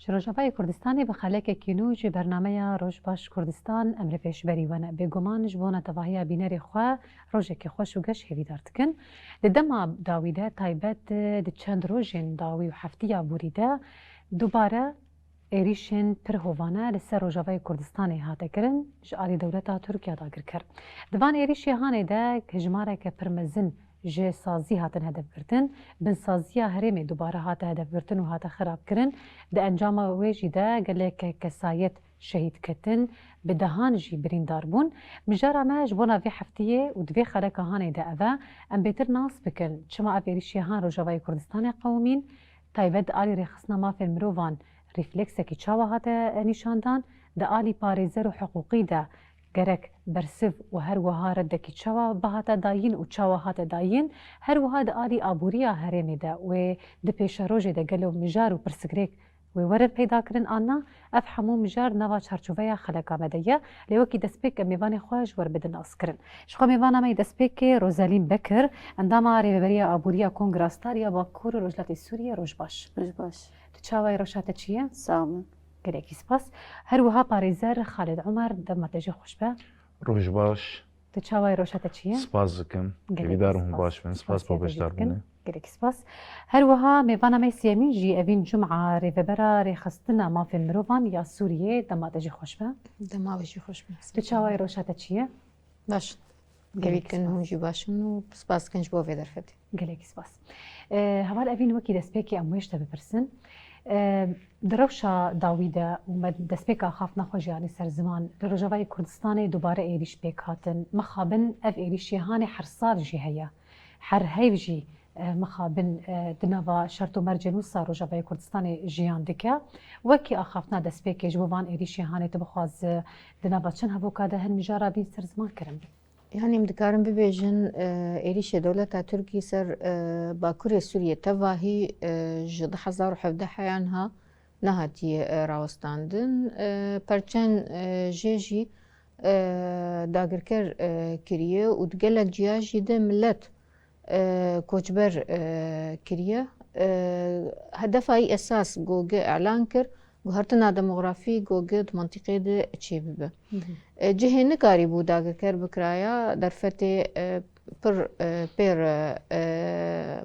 Rojavayê Kurdistanê bi xelekekî nû ji bernameya Rojbaş Kurdistan em li pêşberî we ne. Bêguman ji bona tevahiya bînerê xwe rojekê xweş û geş hêvîdar dikin. Di dema dawî de taybet di çend rojên dawî û heftiya borî de dubare êrişên pir hovane li ser Rojavayê Kurdistanê hate kirin ji alî dewleta Tirkiye dagir kir. Di van êrişê hanê de hejmareke pir mezin ji sazî hatin hedefgirtin, binsaziya herêmê dubare hate hedefgirtin û hate xirabkirin. Di encama wê jî de gelek kesayet şehîd ketin, bi dehan jî birîndar bûn. Mijara me ji bona vê heftiyê û di vê xeleka hanê de ev e em bêtir nas bikin çima ev êrişî han Rojavayê Kurdistanê qewimîn taybet di alî rêxistina mafên mirovan rîfleksekî çawa hate nîşandan, di alî parêzer û hiqûqî de gerek bersiv û her wiha reddekî çawa bihate dayîn û çawa hate dayîn, her wiha di alî aboriya herêmê de wê di pêşerojê de gelo mijar û pirsgirêk wê were peyda kirin anna ev hemû mijar nava çarçoveya xeleka me de ye. Lê wekî destpêk em mêvanê xwe ji wer bidin nas kirin. Ji xwe mêvana me destpêkê Rosalîn Bekir, endama rêveberiya aboriya Kongra Stariya Bakur û Rojhilatê Sûriye Rojbaş. Rojbaş. Tu çawayê rewşa te çi ye? Sağ olun. Gelekî spas. Her wiha parêzer Xalid Umer dema te jî xweş be. Rojbaş. Tu çawayê rewşa te çi ye? Spas dikim. Hêvîdarim hûn baş bin. Spas babeşdar bûne. Gelekî spas. Her wiha mêvana me sêmîn jî evîn cum'a rêvebera rêxistina mafên mirovan ya Sûriyê dema te jî xweş be. Dema wê jî xweş be. Tu çawayê rewşa te çi ye? Baş. Gevîdkin hûn jî başin û spas dikin ji bo vê derfetê. Gelekî spas. Heval evîn wekî destpêkê em wêj te bipirsin. Di rewşa dawî de û me destpêka xafna xwe jî anî ser ziman li Rojavayê Kurdistanê dubare êrîş pêk hatin. Mixabin ev êrîşê hanê her sal jî heye. Her heyv jî mixabin di nava şert û mercên wisa Rojavayê Kurdistanê jiyan dike. Wekî axaftina destpêkê ji bo van êrîşê hanê tu bixwaz di nava çend hevoka de hin mijara bîn ser ziman kirin? Yani em dikarin bibêjin êrişê dewleta Tirkiyê ser Bakurê Sûriyê tevahî ji 2017 ha nehatiye rawestandin. Perçên jê jî dagirker kiriye û di gelek ciya jî de millet koçber kiriye. Hedefayî esas gogê elan kir guhertina demografî gogê di mantîqê de çê bibe. Cihê nikarî bû dagirker bikiraya derfetê pir pêr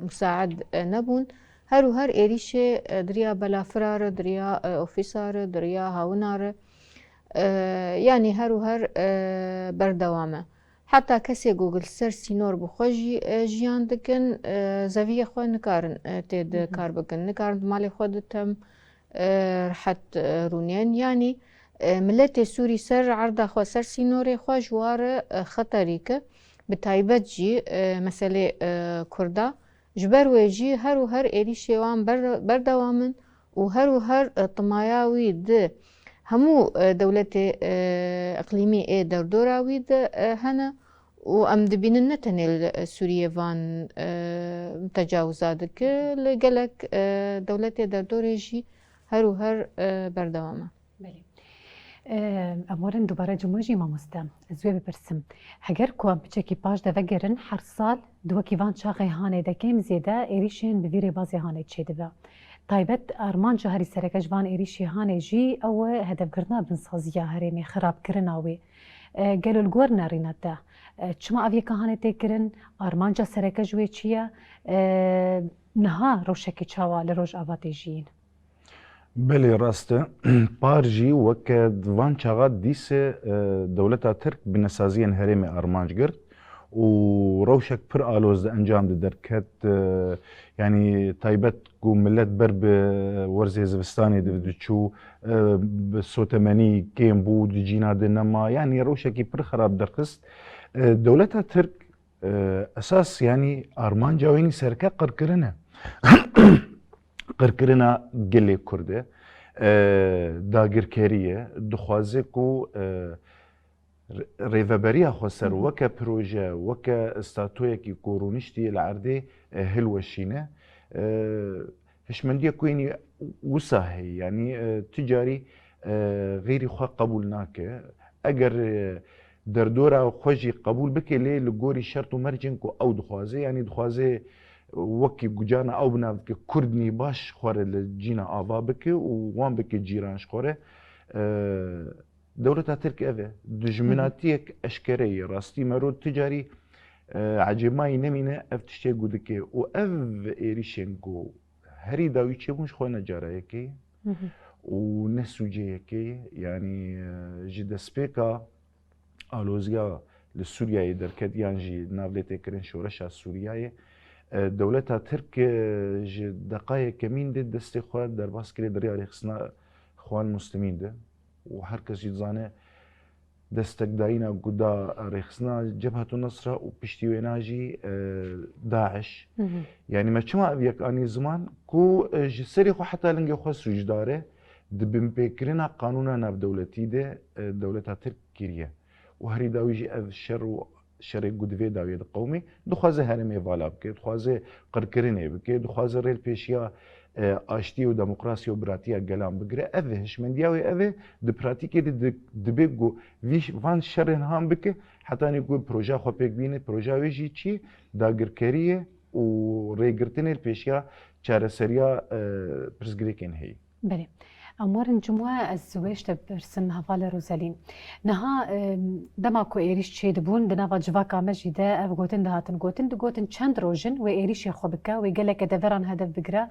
musaid nebûn. Her û her êrişê diriya belafira re, diriya ofîsa re, diriya hawina re yanî her û her berdewam e. Heta kesê ku li ser sînor bi xwe jî jiyan dikin, zeviyê xwe nikarin tê de kar bikin. Nikarin di malê xwe de tem rehet rûnên. Yanî milletê Sûrî ser erda xwe ser sînorê xwe ji wa re xeterî ke. Bi taybet jî meselê Kurda ji ber wê jî her û her êrişê wan berdewam in û her û her timaya wî di hemû dewletê iqlîmî ê derdora wî de hene û em dibînin ne tenê li Sûriyê van tecawuza dike, li gelek dewletê derdorê jî her û her berdewam e. Em werin dubare cumhur jî mamoste. Ez wê bipirsim. Heger ku em piçekî paş de vegerin her sal di wekî van çaxê hanê de kêm zêde êrîşên bi vî rêbazê hanê çêdibe. Taybet armanca herî sereke ji van êrîşê hanê jî ew e hedefkirina binsaziya herêmê, xirabkirina wê. Gelo li gor nerîne te. Çima ev yeka hanê tê kirin, armanca sereke ji wê çi ye? Niha rewşekê çawa li Rojava tê jiyîn? Belê rast e. Par jî weke di van çaxa dîsê dewleta Tirk bi nesaziyên herêmê armanc girt û rewşek pir aloz di encam de derket. Yani taybet ku millet ber bi werzê zivistanê de diçû bi sotemenî kêm bû di cîna de nema. Yani rewşekî pir xerab derxist. Dewleta Tirk esas yani armanca wênî serke qirkirine. Qirkirina gelê Kurdê dagirkeriye dixwaze ku rêveberiya xwe ser weke proje, weke statoyekî ku rûniştî li erdê hilweşîne. Hişmendiya ku yenî wisa heye, yanî ticarî غêrî xwe qebûl nake. Eger derdora xwe jî qebûl bike lê li gorî şert û mercên ku ew dixwaze, yanî dixwaze وكي جانا او بنافك كردني باش خوار الجينا آفا بك ووان بك جيران شخوره دولة ترك أذى دجمناتيك أشكرية راستي مرود تجاري عجماي نمينة أف تشتي قدكي وأف إيريشنكو هري داوي تشيبونش خونا جارايكي ونسوجيكي يعني جدا سبيكا آلوزيا لسوريا دركت يانجي نافلتي كرين شورشا سوريا دولتها ترك دقائق كمين دي دستي خواد در باسكري دريا ريخسنا خوان مسلمين ده وهركز يتزانه دستك داينا قدا ريخسنا جبهة النصرة وبشتي ويناجي داعش يعني ما شما ابيك اني زمان كو جسري خو حتى لنجي خو سجداره دبن بكرنا قانونا ناف دولتي ده دولتها ترك كيريا وهري داويجي اذ الشر شري قدوي داوي القومي دخوازه هرمي فالا بكي دخوازه قركريني بكي دخوازه ريل بيشيا اشتي وديمقراطيا وبراتيا قلام بقرا اذ هشمندياوي اذ دبراتيكي دبيغو فيش فان شرن هام بكي حتى نقول بروجا خو بيك بيني بروجا ويجي تشي داغركريه وريغرتني البيشيا چارەسەریە پرسگرێکێن هەیە. بله. امورن جمعه الزواج تبرسم هفال روزالين نها دما کو ایریش چید بون دنا جواکا مجیده اف گوتن دهاتن گوتن چند روزن و ایریش خوبکا و گلک دوران هدف بگرا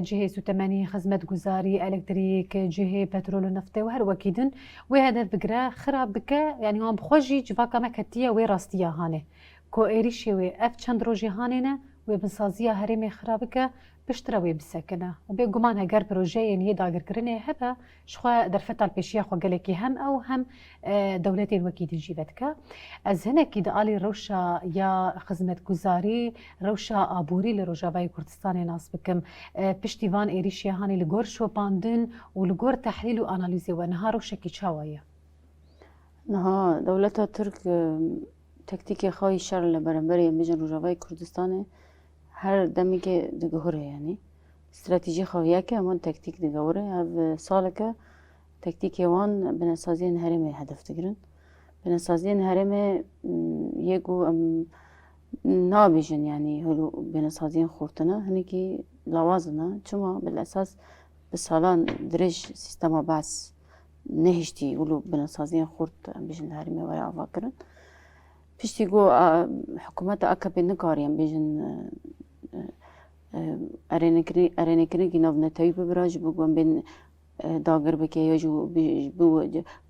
جهه سوتمانی خدمت گزاری الکتریک جهه پترول و نفت و هر وکیدن و هدف بگرا خراب بکا يعني هم بخوجي جواکا مکتیه و راستیه هانه کو ایریش و اف چند روزی هانه و بنسازیه هرمی خرابکا بشتروي بسكنة وبيقومان هجر بروجين هي داغر كرني هبا شخوا درفت البيشيا خو قالكي هم او هم دولتين وكيد جيبتك از هنا كي دالي روشا يا خدمت گزاري روشا ابوري لروجاوي كردستان ناس بكم بشتيفان ايريشيا هاني لغور شو باندن ولغور تحليل واناليزي ونها روشا كي تشاويا نها دولتها ترك تكتيكي خواهي شر لبرنبري مجن روجاوي كردستان هر دمی که دگوره یعنی استراتژی خواهیه که امان تکتیک دگوره هف ساله که تکتیک وان بنسازی هرمه هدف دگرن بنسازی هرمه یکو نابیجن یعنی هلو بنسازی خورتنا هنی که لوازنه چما بالاساس بسالان درج سیستما بس نهشتی ولو بنسازی خورت بیجن هرمه ولی آوا کرن پیشتی گو حکومت اکبی نکاریم بیجن ارینکری که ناو نتایی ببراج بگوان بین داگر بکه یا جو بو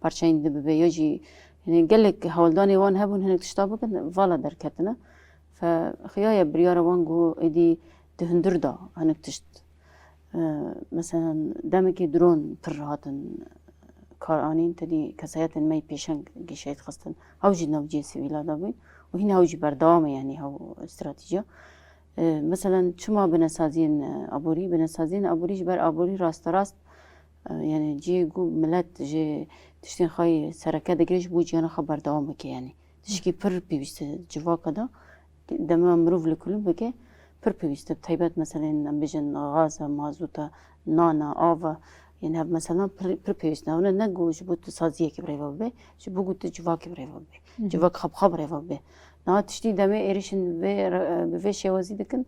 پرچین ده ببه یا جی یعنی گلک حوالدانی وان هبون هنک تشتا بکن والا در کتنه فخیای بریار وان گو ایدی دهندر دا هنک تشت مثلا دمکی درون پر هاتن کار آنین تدی کسایت می پیشنگ گیشایت خستن هاوجی نوجی سویلا دا بین و هین هاوجی بردام یعنی هاو استراتیجیا مثلا شما بنسازين ابوري بنسازين ابوريش بر ابوري راست يعني جي جو ملت جي تشتين خاي سركه دگريش بو جانا خبر دوام بك يعني تشكي پر بيست جواكا دا دما مروف لكل بك پر بيست تايبات مثلا بيجن غاز مازوتا نانا آوا يعني هب مثلا پر بيست ناونا نگو جبوت سازيه كي بريفا بي جبو گوت جواكي بريفا بي جواك خب بريفا بي نا تشتي دمي إيريشن بفي شوازي دكن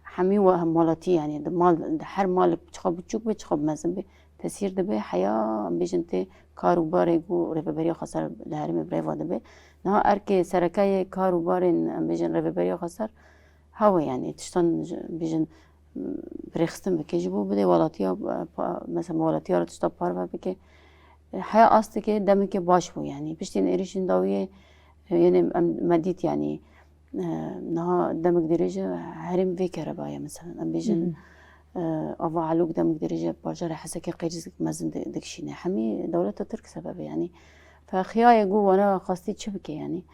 حمي ومالاتي يعني مال هر مال بتشخب بتشوك بتشخب مثلا تسير دبي حياة بيجنتي كارو باريجو ريفبريا خسر لهرمي بريفا دبي نا أركي سركاي كارو بارين بيجن ريفبريا خسر هوا يعني تشتن بيجن بريخستن بكيجبو بدي والاتيا مثلا والاتيا تشتا بارفا بكي حياة أصلي دمك باش بو يعني بيشتين إيريشن داوية يعني مديت يعني نها دمك درجة هرم في كهرباء مثلا أم بيجن أفا علوك دمك درجة باجر حسكي قيرزك مازن دكشينة حمي دولة ترك سبب يعني فخيايا جو أنا خاصتي شبكة يعني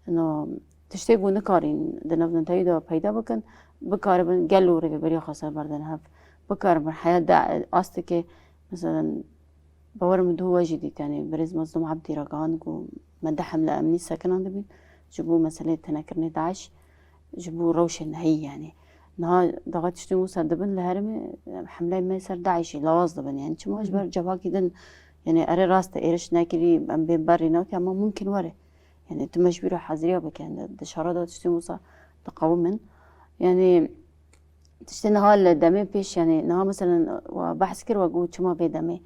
إنه تشتغلوا نكارين دنفنا تايدا بيدا بكن بكاربن قالوا ربي بريا خسر بردن هف بكاربن حياة دا أستك مثلا باور مدو واجدي يعني برز مصدوم عبدي رقان جو مدى حملة أمني ساكنان دبين جبو مسألة تنكرني داعش جبو روشن هي يعني نها ضغط شتي موسى دبن لهرمي حملة ما يصير داعشي لواز دبن يعني شو أجبر جواكي دن يعني أري راسته إيرش ناكلي أم بين بري نوتي أما ممكن وري يعني تمشبيرو حزرية بكان دشارة ضغط شتي موسى تقاوم من يعني تشتي نها دمه پیش يعني نها مثلا و بحث كر وقو چما في دمه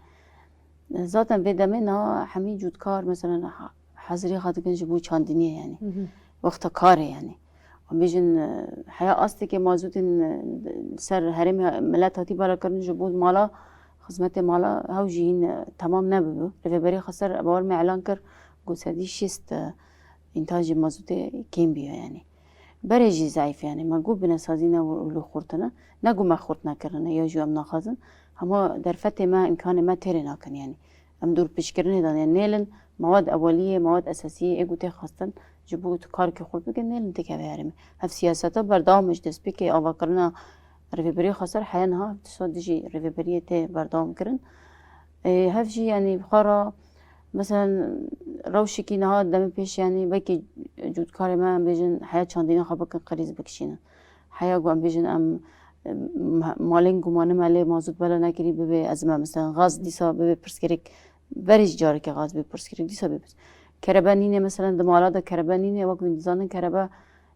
ذاتا في دمه نها حمي جودكار مثلا حضري خاطر جبو چاندنيه يعني وقت كاره يعني وبيجن حياة أصلي که موضوع سر هرم ملت هاتی بالا کردن جبود مالا خدمت مالا هاو جين تمام نبودو رفبری خسر باور ما اعلان کر گوسدی شست انتاج موضوع کم بیا يعني بريجي ضعيف يعني ما قو بنسازينا ولو خورتنا نقو ما خورتنا كرنا يا جو ام ناخذن هما در فتة ما امكان ما ترينا كان يعني ام دور بشكرني دان يعني نيلن مواد اوليه مواد اساسيه ايجو تخصتن جبوت کار که خود بگن نیل نتیکه بیاریم هف سیاستا بردامش دست بکی آوا کرنا رفبری خسر حیان ها تصدیجی رفبری ته بردام کرن هف جی يعني بخارا مثلا روشی کی نهاد دم پیش يعني بکی جود کار ما بیجن حیات چاندینا خب بکن قریز بکشینن حیا گو ام بیجن ام مالین گمانه مالی موضوع بالا نکری ببه از ما مثلا غاز دیسا ببه پرسکریک برش جاری که غاز ببه پرسکریک دیسا ببه كربانينه مثلا دمالا دا كربانينه وقت نزانن كربا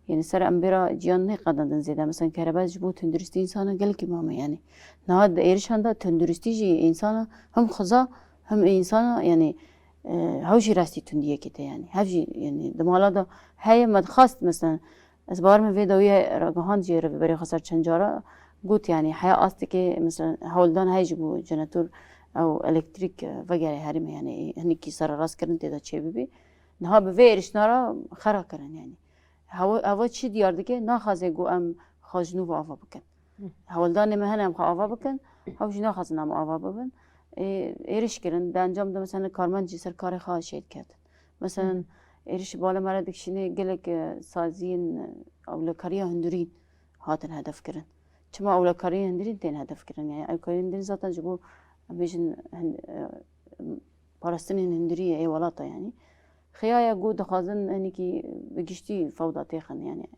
يعني سر امبرا جيان نه قدندن زياده مثلا كربا جبو تندرستي انسانه قال كي ماما يعني نهاد ايرشان دا تندرستي جي انسانه هم خزا هم انسانه يعني هاوشي راستي تنديه كده يعني هاوشي يعني دمالا دا هي مدخاست مثلا اسبار من فيديويه رغهان جي بري خسر چنجارا قلت يعني حياه استك مثلا هولدان هاي جبو جنراتور او الکتریک وغیره هریم يعني هنی کی سر راست کردن تدا چه ببی نه به ویرش نارا خرا کردن يعني هوا چی دیار دیگه نه خازه گو ام خاجنو و آوا بکن هولدان مهنه ام آوا بکن هاوش نه خازن ام آوا بکن ایرش کردن در انجام ده مثلا کارمند جی سر کار خواهد شید کرد مثلا ایرش بالا مرا دکشینه گلک سازین اولکاریا هندورین هاتن هدف کردن چما اولکاریا هندورین تین هدف کردن يعني اولکاریا هندورین ذاتن جبو بيجن فلسطين هندرية أي ولاطة يعني خيايا جود خازن إنكي بجشتي فوضى تيخن يعني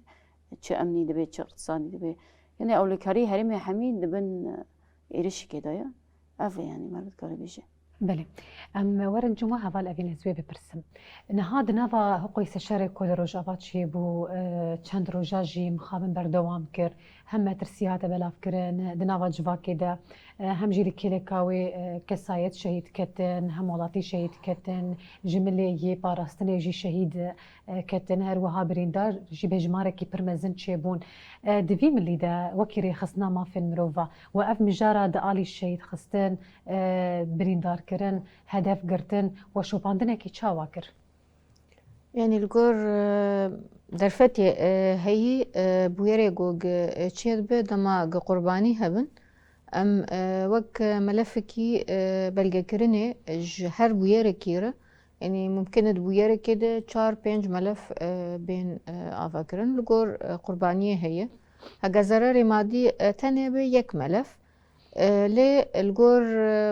شو أمني دبي شو اقتصادي دبي يعني أول كاري هرمي حميد دبن إيرش كده يا أفا يعني مرد كاري بيجي بله ام ورن جمعه هفال اوین زوی بپرسم نهاد نوا حقوق سشاره کل روجاوات چی بو چند روجا جی مخابن بردوام کر هم ترسیات بلاف کرن دنوا جواکی ده هم جیری کلکاوی کسایت شهید کتن هم ولاتی شهید کتن جمله یه پاراستنه جی شهید کتن هر وها بریندار جی بجماره کی پرمزن چی بون دوی ملی ده وکی خصنا ما فی المروفا و اف مجاره دالی شهید خستن بریندار کرن هدف گرتن و شوپاندنه کی چاوا کر يعني الجور درفتي هي بويري جوج تشيد بدما قرباني هبن ام وك ملفكي بلغا كرني هر بويري كيرا يعني ممكن بويري كده 4-5 ملف بين افاكرن الجور قربانية هي هجا ضرر مادي تاني بيك ملف للجور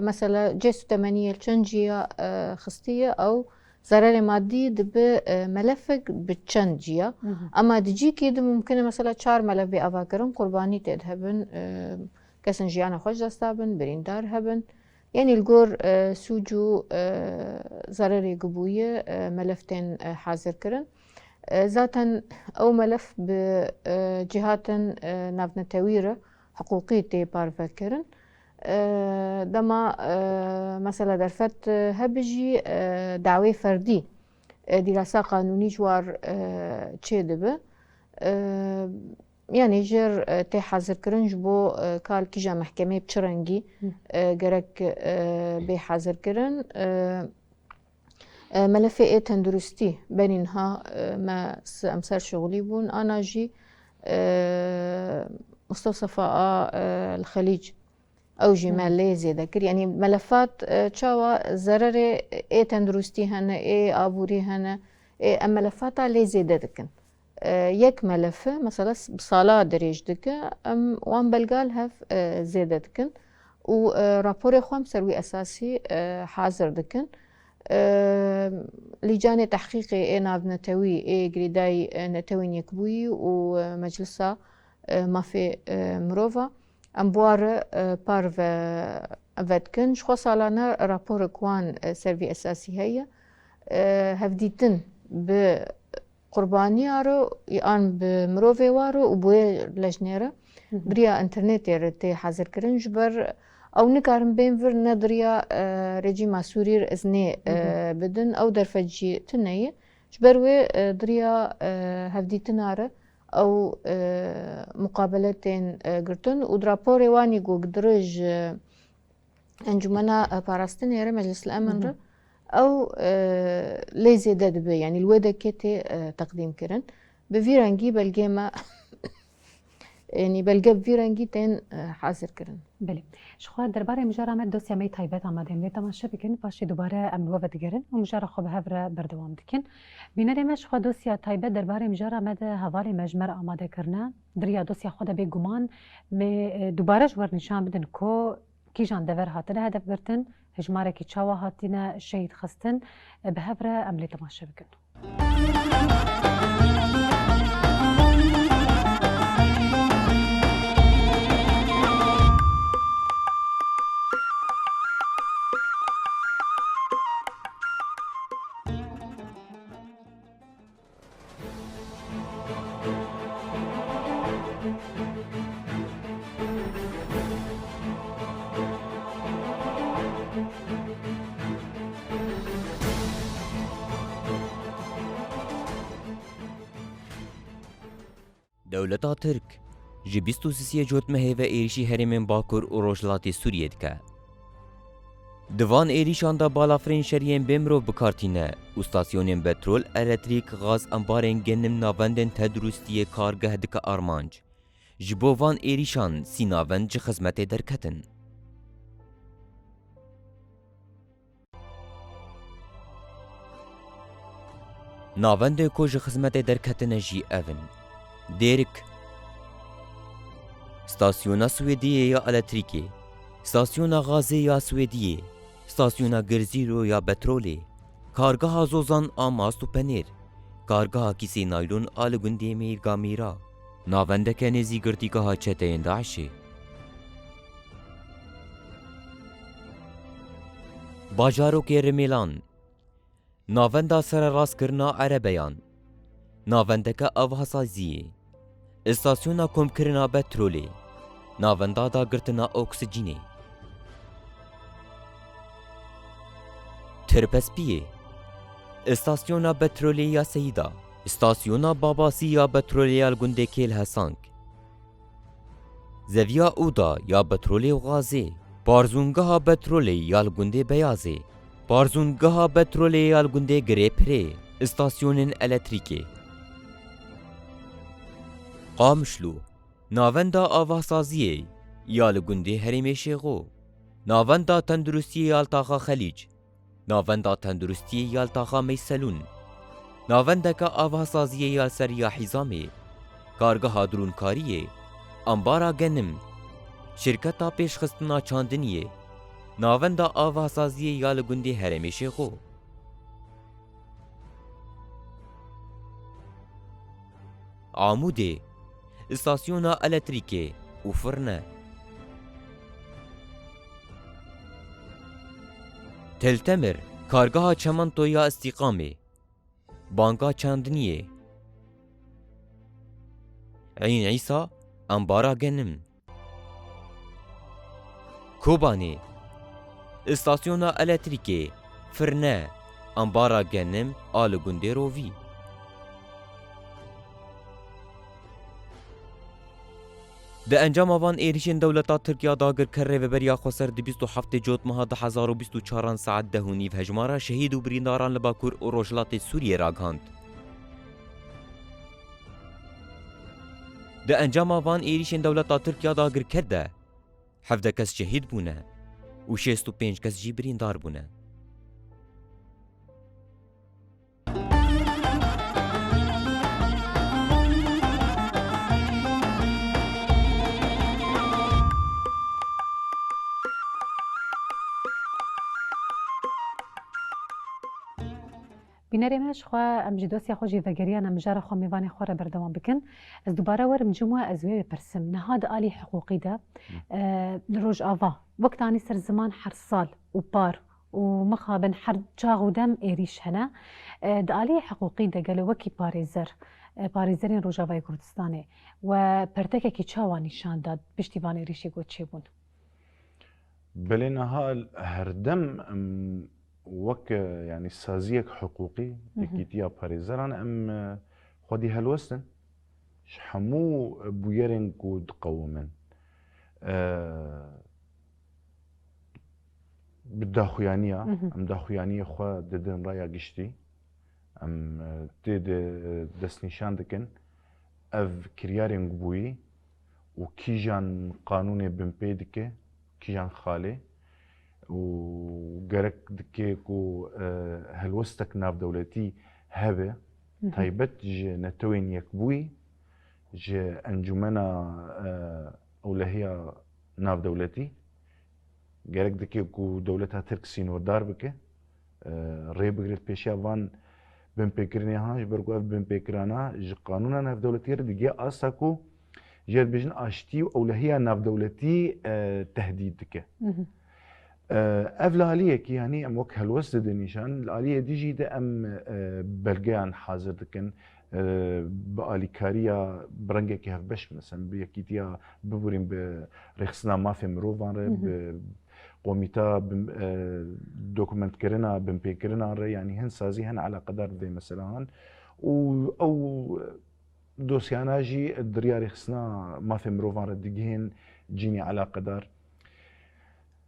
مثلا جيسو 8 الشنجية خستية او ضرر مادي دب ملفك بتشنجية اما دجي كده ممكن مثلا 4 ملف بأفاكرن قرباني تذهبن كسن جيانا خوش دستابن بريندار هبن يعني الجور سوجو ضرر قبوية ملفتين حاضر كرن ذاتا او ملف بجهات نافنا تويرة حقوقية تي بارفكرن دما مثلا درفت هبجي دعوي فردي دراسة قانوني جوار چه دبه يعني جر تي حاضر كرنج بو كال كيجا محكمة بچرنگي گرك بي حاضر كرن ملف اي تندرستي بينها ما امسار شغلي بون انا جي مستوصفاء الخليج او جمال ليزي ذكر يعني ملفات تشاوا ضرر اي تندرستي هنا اي ابوري هنا اي ملفات ليزي دكن يك ملف مثلا بصاله دريج دك ام وان بلقال هف زيادة دكن و رابور خوام سروي اساسي حاضر دكن لجان تحقيقي اي ناف نتوي اي جريداي نتوي نيكبوي ومجلسة ما في مروفا امبوار بارف افدكن شخو سالانا رابور كوان سروي اساسي هي هفديتن ب قربانی رو یان به مروفه وارو و بوی لجنیره دریا انترنت تی حاضر کرن جبر او نکارم بین ور ندریا رژیم سوری ازنی بدن او درفجی تنیه جبر و دریا هفدی تناره او مقابلتين قرتن ودرابور واني جو درج انجمنا باراستن يا مجلس الامن را او ليزي داد بي يعني الودا كيتي تقديم كرن بفيرانجي بلجيما يعني بلجب فيرانجي تين حاضر كرن بله شخوا درباره مجرد آمد دوسیا می تایبت آمدیم لی تماشا بکن پاشی دوباره ام وفد گرن و مجرد خوب هفر بردوام دکن بینره مش خوا دوسیا تایبت درباره مجرد آمد حوالی مجمر آماده کرنه دریا دوسیا خود به گمان می دوباره جور نشان بدن کو کیجان دور هاتنه هدف گرتن هجماره کی چاوا هاتنه شهید خستن به هفر ام لی تماشا بکن دولتا ترک جی 23 جوت مهیوه ایریشی هرمین باکور و روجلاتی سوریه دکه. دوان ایریشان دا بالافرین شریین بمرو بکارتینه و ستاسیونین پترول، الکتریک، غاز انبارین گنم ناوندن تدرستی کارگه دکه آرمانج. جبو وان ایریشان سی ناوند جی خدمت درکتن. ناوند کو جی خدمت درکتن جی اون. دیرک ستاسیونا سویدیه یا الکتریکی، ستاسیونا غازی یا سویدیه، ستاسیونا گرزیرو یا پترولی، کارگاه زوزان آماست و پنیر، کارگاه کیسی نایلون آلگوندی میرگامیرا، ناونده که نزی گرتیگاه چتین داعشی. باجارو که رمیلان، ناونده سر راست کرنا عربیان، ناونده که اوها سازیه، استاسیونا کم کرنا پترولی، ناونده دا گرتنا اکسیجینی. ترپسپیه، استاسیونا پترولی یا سیدا، استاسیونا باباسی یا پترولی یا گنده کل هسانگ. زویا اودا یا پترولی و غازی، بارزونگاه پترولی یا گنده بیازی، بارزونگاه پترولی یا گنده گریپری، استاسیونن الکتریکی. قامشلو ناوندا آواسازیه یا لگنده هرمی شیغو، ناوندا تندرستی یالتاخا خلیج، ناوندا تندرستی یالتاخا میسلون، ناوندا که آواسازیه یال سریا حیزامی، کارگاه درونکاریه، انبارا گنم، شرکتا پیشخستنا چاندنیه، ناوندا آواسازیه یا لگنده هرمی شیغو. عموده استاسیونا الکتریکی و فرنه. تلتمر کارگاه چمنتو یا استقامه، بانگا چاندنیه. عین عیسا انبارا گنم. کوبانی استاسیونا الکتریکی، فرنه، انبارا گنم آلگونده روی. ده انجام آوان ایریشین دولتا ترکیه داگر کره و بریا خسر دی 27 جوت ماه 2024 ساعت دهونی و هجمارا شهید و برینداران لباکور و روشلات سوریه را گاند. ده انجام آوان ایریشین دولتا ترکیه داگر کرده 17 کس شهید بونه و 65 کس جی بریندار بونه. بینەرێمەش خوا ئەم ji دۆسیا خۆ jî vegeriyan em mijara xwe mêvanê xwe re berdewam bikin. Ez dubare werim cimwe ez wê bipirsim. Niha di alî hiqûqî de li Rojava wek tanî ser ziman her sal û par û ومخابن حرد جاغ ودم إيريش هنا دالي حقوقي دقل وكي باريزر باريزرين روجاواي كردستاني وبرتكه كي تشاوا نشان داد بشتيوان إيريشي قد چيبون بلينا هردم وك يعني سازيك حقوقي اكيتيا باريزران خودي هالوستن شحمو بويرين كود قومن بالداخويانية ام داخويانية خوا ددن رايا قشتي ام تيد دسنيشان دكن اف كريارين بوي وكيجان قانوني بمبيدكي كيجان خالي وقرك دكيكو هلوستك ناف دولتي هبه تايبت جي نتوين يكبوي جي انجمنا اولهيا ناف دولتي قرك دكيكو دولتها ترك سينور دار بكي ري بقريت بيشيا وان بن بيكرني هاش بركو اف بن بيكرانا جي قانونا ناف دولتي ردقيا اساكو جيد بيجن اشتي اولهيا ناف دولتي تهديد دكي اف الاليه كي يعني ام وك هلوست دنيشان الاليه ديجي ده ام بلغيان حاضر دكن باليكاريا برنگه كي هفبش مثلا بيكيتيا ببورين برخصنا ما في مروفان قوميتا دوكومنت كرنا بمبي كرنا يعني هن سازي هن على قدر ذي مثلا او دوسيانا جي الدريا رخصنا ما في مروفان ردقين جيني على قدر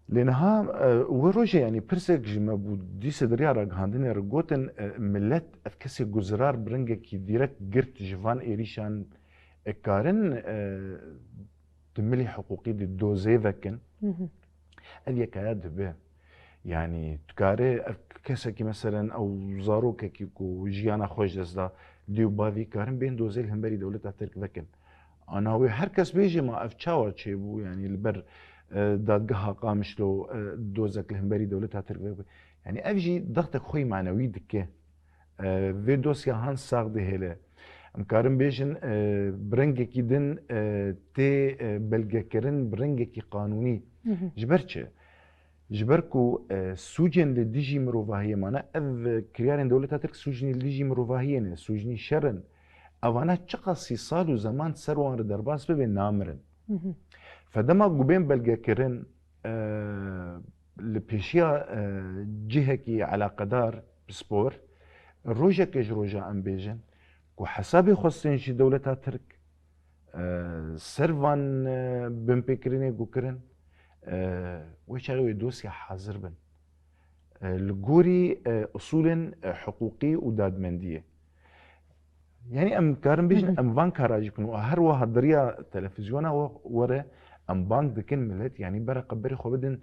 لانها وروجه يعني برسك جما بودي سدريا راغاندين رغوتن ملت افكسي گزرار برنگه كي ديرك گرت جوان ايريشان اكارن تملي حقوقي دي دوزي وكن ادي كاد به يعني تكاري كسكي مثلا او زاروك كيكو جيانا خوش دزدا ديو بافي كارن بين دوزي الهمبري دولتها ترك وكن انا هو هركس بيجي ما افچاوا تشيبو يعني البر دادگاه قامش لو دوزك الهمبري دولتها ترك يعني افجي ضغطك خوي معنوي دكه في دوسيا هان ساغ دي هله امكارم بيجن برنگه كي دن تي بلگه كرن برنگه كي قانوني جبرچه جبركو سوجن لديجي مروفاهيه مانا اف كريارن دولتها ترك سوجني لديجي مروفاهيه سوجني شرن اوانا چقاسي سال و زمان سروان درباس ببين نامرن فدما قبين بلقى كرن لبيشيا جهكي على قدار بسبور روجا كج روجا ام بيجن كو حسابي خصين شي دولتها ترك سرفان بمبكريني قو كرن ويشاغوي دوسيا حاضر بن الجوري اصول حقوقي ودادمنديه يعني ام كارن بيجن ام فان كاراجي كنو هر واحد دريا تلفزيونا ورا ام بانك دكن ملت يعني برا قبري خو بدن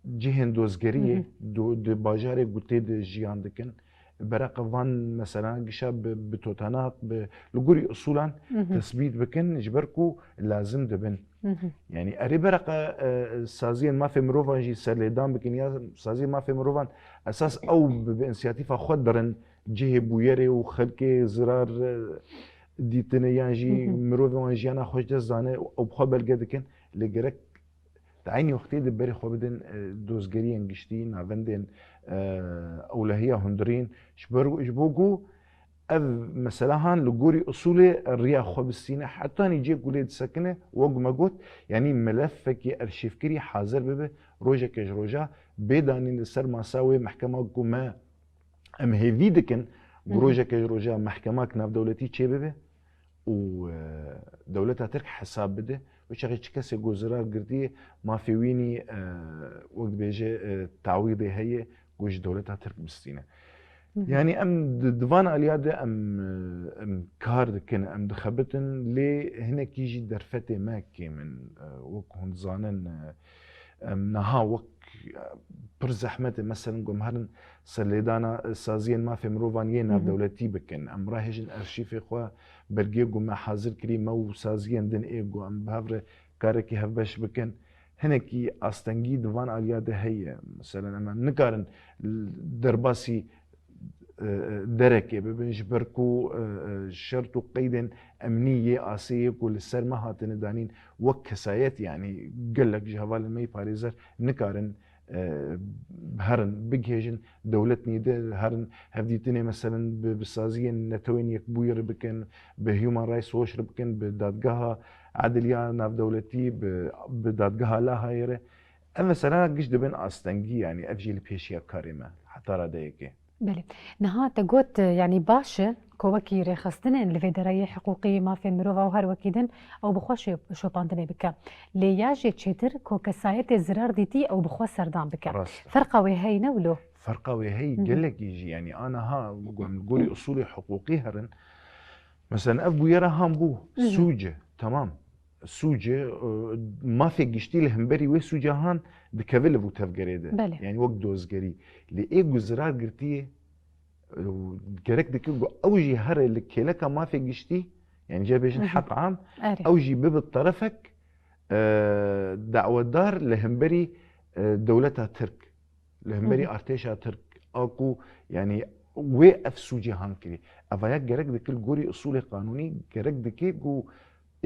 جهن دوزگریه دو باجار گوته د جیان دکن برا قوان مثلا قشا بتوتانات لغوري اصولا تثبيت بكن جبركو لازم دبن يعني اري برق سازين ما في مروفان جي سرليدان بكن يا سازين ما في مروفان اساس او بانسياتيفا خدرن جهه بويري وخلكي زرار ديتنيان جي مروفان جيانا خوش دزانه او بخو بلگه دکن لگرك تعيني وقتي دبري خو بدن دوزگري انگشتي ناوندن اولهيه هندرين شبوغو اف مثلا هان لغوري اصولي الريا خو بالسينه حتى نيجي قولي سكنه وق مقوت يعني ملفك ارشيفكري حاضر ببه روجا كج روجا بيداني السر مساوي محكمه كما ام هيفي دكن روجا كج روجا محكمه كناف دولتي تشي ببه ودولتها ترك حساب بده وشغل كسي جزرار قرديه ما في ويني وقت بيجي تعويضي هي وش دولتها ترك بالسينه يعني ام دفان الياده ام كارد كن ام دخبتن لي هنا كيجي درفتي ماكي من وك هون زانن ام نها وك برزحمه مثلا قمهرن سليدانا سازين ما في مروفانينا دولتي بكن ام راهجن ارشيف اخوا برجيغو ما حاضر كري مو سازين دن ايغو ام بهفر كاركي هفبش بكن هنكي استنجي دفان الياده هي مثلا ام نكارن درباسي دركه ببنج بركو شرط قيد امنيه اسيه كل سر ما هاتن دانين وكسايت يعني قال لك جهوال المي باريزر نكارن هرن بجهجن دولتني ده هرن هفديتني مثلا بسازين نتوين يكبوير بكن بهيومن رايتس ووش بكن بدادجها عدليا ناف دولتي بدادجها لا هايره اما سنه قش دبن استنجي يعني افجي البيشيا كاريمه حتى ردايكي بله نها تقوت يعني باشا كوكي رخصتن لفيدرالية حقوقي ما في مروفا وهر وكيدن او بخوش شو باندني بك لياجي تشتر كو كسايت الزرار ديتي او بخوا سردان بك فرقه وهي نولو فرقه وهي قالك يجي يعني انا ها نقولي اصولي حقوقي هرن مثلا ابو يرى هامبو سوجه تمام سوجه ما في قشتي لهمبري وي سوجه هان دكافيل بو تفقريده يعني وقت دوزقري لإيه جزرات قرتيه جرك دكيو اوجي هر اللي كيلك ما في قشتي يعني جاب يجن حق عام اوجي بب طرفك دعوة دار لهمبري دولتها ترك لهمبري ارتيشها ترك اكو يعني وقف سوجي هانكري افايا جرك دكيل جوري اصولي قانوني جرك دكي جو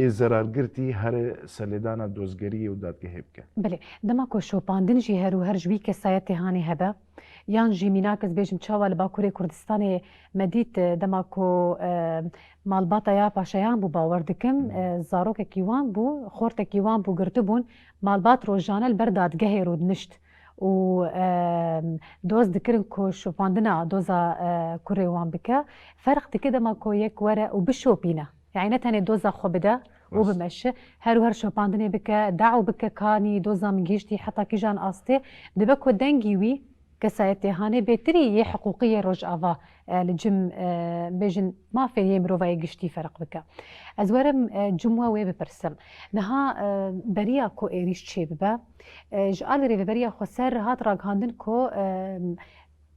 زرار قرتي هر سلدانا دوزگری و دادگه بکن. بله دماکو شوپاندن جی هر و هر جوی که سایت هانی هبه یان جی میناکس بیجم چاوال باکوری کردستان مدید دماکو مالباتا یا پاشایان بو باور دکم زاروک کیوان بو خورت کیوان بو گرتو بون مالبات روزانه البر دادگه رود نشت و دوز دکرن کو شوپاندنا دوزا کوری وان بکه فرق دکه دماکو یک وره و بشوپینه يعني نتاني دوزا خبدا وبمشي هر وهر شوباندني بك دعو بك كاني دوزا مجيشتي حتى كيجان أستي دبكو دنجيوي كسايتي هاني بيتري حقوقية روج آفا لجم بيجن ما في يمرو في جشتي فرق بك أزورم جموة وي ببرسم نها بريا كو إيريش تشي ببا جعل ريفي بريا خسر هات راقهاندن كو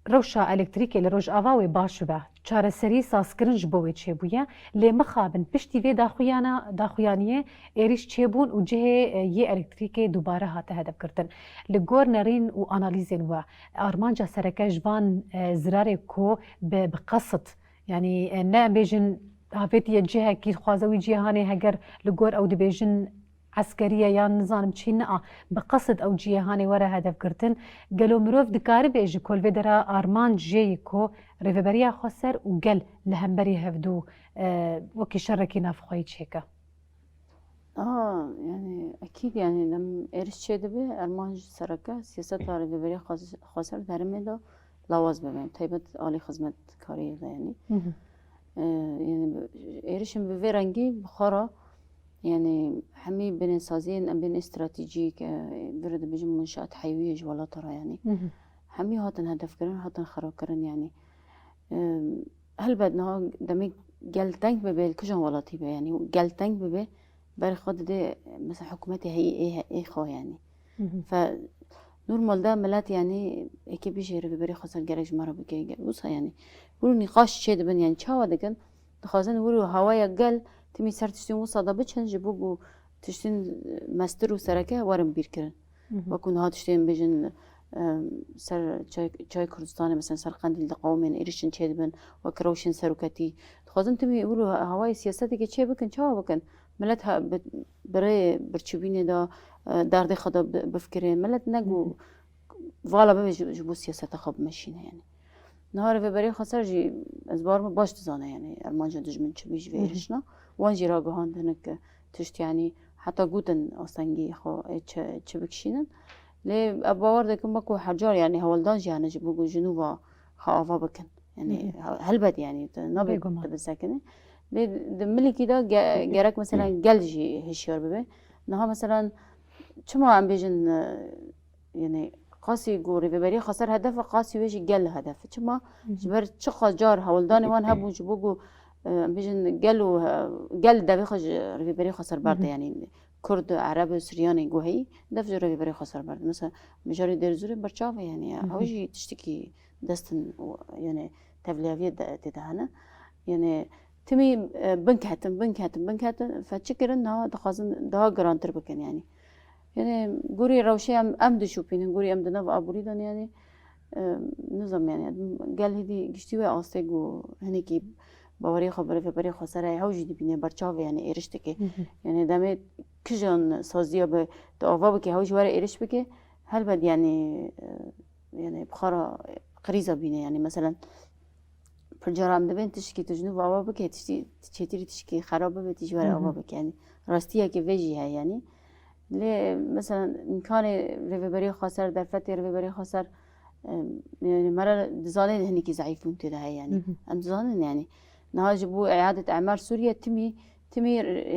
روشا الکتریکی لروج آواوی باش به چاره سری ساسکرنج بوی چه بویه لی مخابن پشتی وی داخویانیه ایریش چه بون و جه یه الکتریکی دوباره هاته هدف کردن لگور نرین و آنالیزین و آرمانجا سرکه جوان زرار کو بقصد يعني نا بيجن هافيتي جهه كي خوازوي جهاني هجر لجور او دبيجن عسكريه يا نظام تشينا بقصد او جهاني ورا هدف كرتن قالوا مروف دكار بيجي كل فيدرا ارمان جيكو ريفبريا خسر وقال لهمبري هفدو وكي شركي نافخوي تشيكا يعني اكيد يعني لم ارش دبي ارمان سركه سياسات ريفبريا خسر درميدو لواز ببين طيبت عالي خدمت كاري يعني يعني ارشم بفيرنجي بخارا يعني حمي بين سازين بين استراتيجيك برد بيجي منشآت حيوية جوالا ترى يعني حمي هاتن هدف كرن هاتن خراب كرن يعني هل بدنا دمي قال تانك ببي كجان ولاتي بي يعني قال تانك ببي بري خد دي مثلا حكومتي هي ايه خو يعني ف نورمال ده ملات يعني اكي بيجي بري خسر جرج مرة بكي بوسها يعني بقولوا نقاش شيء دبن يعني شاوا دكن خازن بقولوا هوايا قال تمي سر تشتين وصادا بچن جبوجو تشتين ماستر وسركه ورم بيركرن وكون هاد تشتين بيجن سر چای کردستان مثلا سر قندیل قومین ایرشن چه دبن و کروشن سرکتی خازن تمي يقولوا هواي سياساتي که چه بکن چه بکن ملت برای برچوبینه دا درد خدا بفکره ملت نگو والا ببی جبو سیاست خوب مشینه يعني نهار في بري خسر جي أزبار باش تزانه يعني أرمانجا دجمن شبيج في إيرشنا وانجي راقهان دهنك تشت يعني حتى قوتن أصلاً خو تشبكشينن لي أبوار دكم بكو حجار يعني هولدان جانا جبوجو جنوبا خافا بكن يعني هلبد يعني نبي تبسكنه لي دملي كده جرك مثلاً جلجي هشيار ببه نها مثلاً شما عم بيجن يعني قاسي جوري ببري خسر هدف قاسي ويجي جل هدف شما جبر شقة جار هولداني وان هبو جبوجو بيجن جل ده بيخج ببري خسر برد يعني كرد عرب سرياني جوهي دف جوري ببري خسر برد مثلا مجاري درزوري برشافة يعني هوجي تشتكي دستن يعني تبليفية تدهنا يعني تمي بنكهتن فتشكر انها دخازن ده جرانتر بكن يعني جوري روشي أم دشوبين جوري أم دنا بأبوري دان يعني نظام يعني قال هدي جشتوي أستيجو هنيكي باوري خبره في بري خسارة هوجي دي بيني برشاف يعني إيرشتكي يعني دامي كجان سازيا ب تأوفا بكي هوجي ورا إيرش بكي هل بد يعني بخارا قريزة بينا يعني مثلا برجرام دبن تشكي تجنوب أوابك تشتري تشكي خرابة بتيجي ورا أوابك يعني راستيها كيفيجيها يعني ليه مثلا إن كان ريفبري خسر در فترة ريفبري خسر يعني مرة دزانين هنيك ضعيفون تدها يعني أم دزانين يعني نهاج بو إعادة أعمار سوريا تمي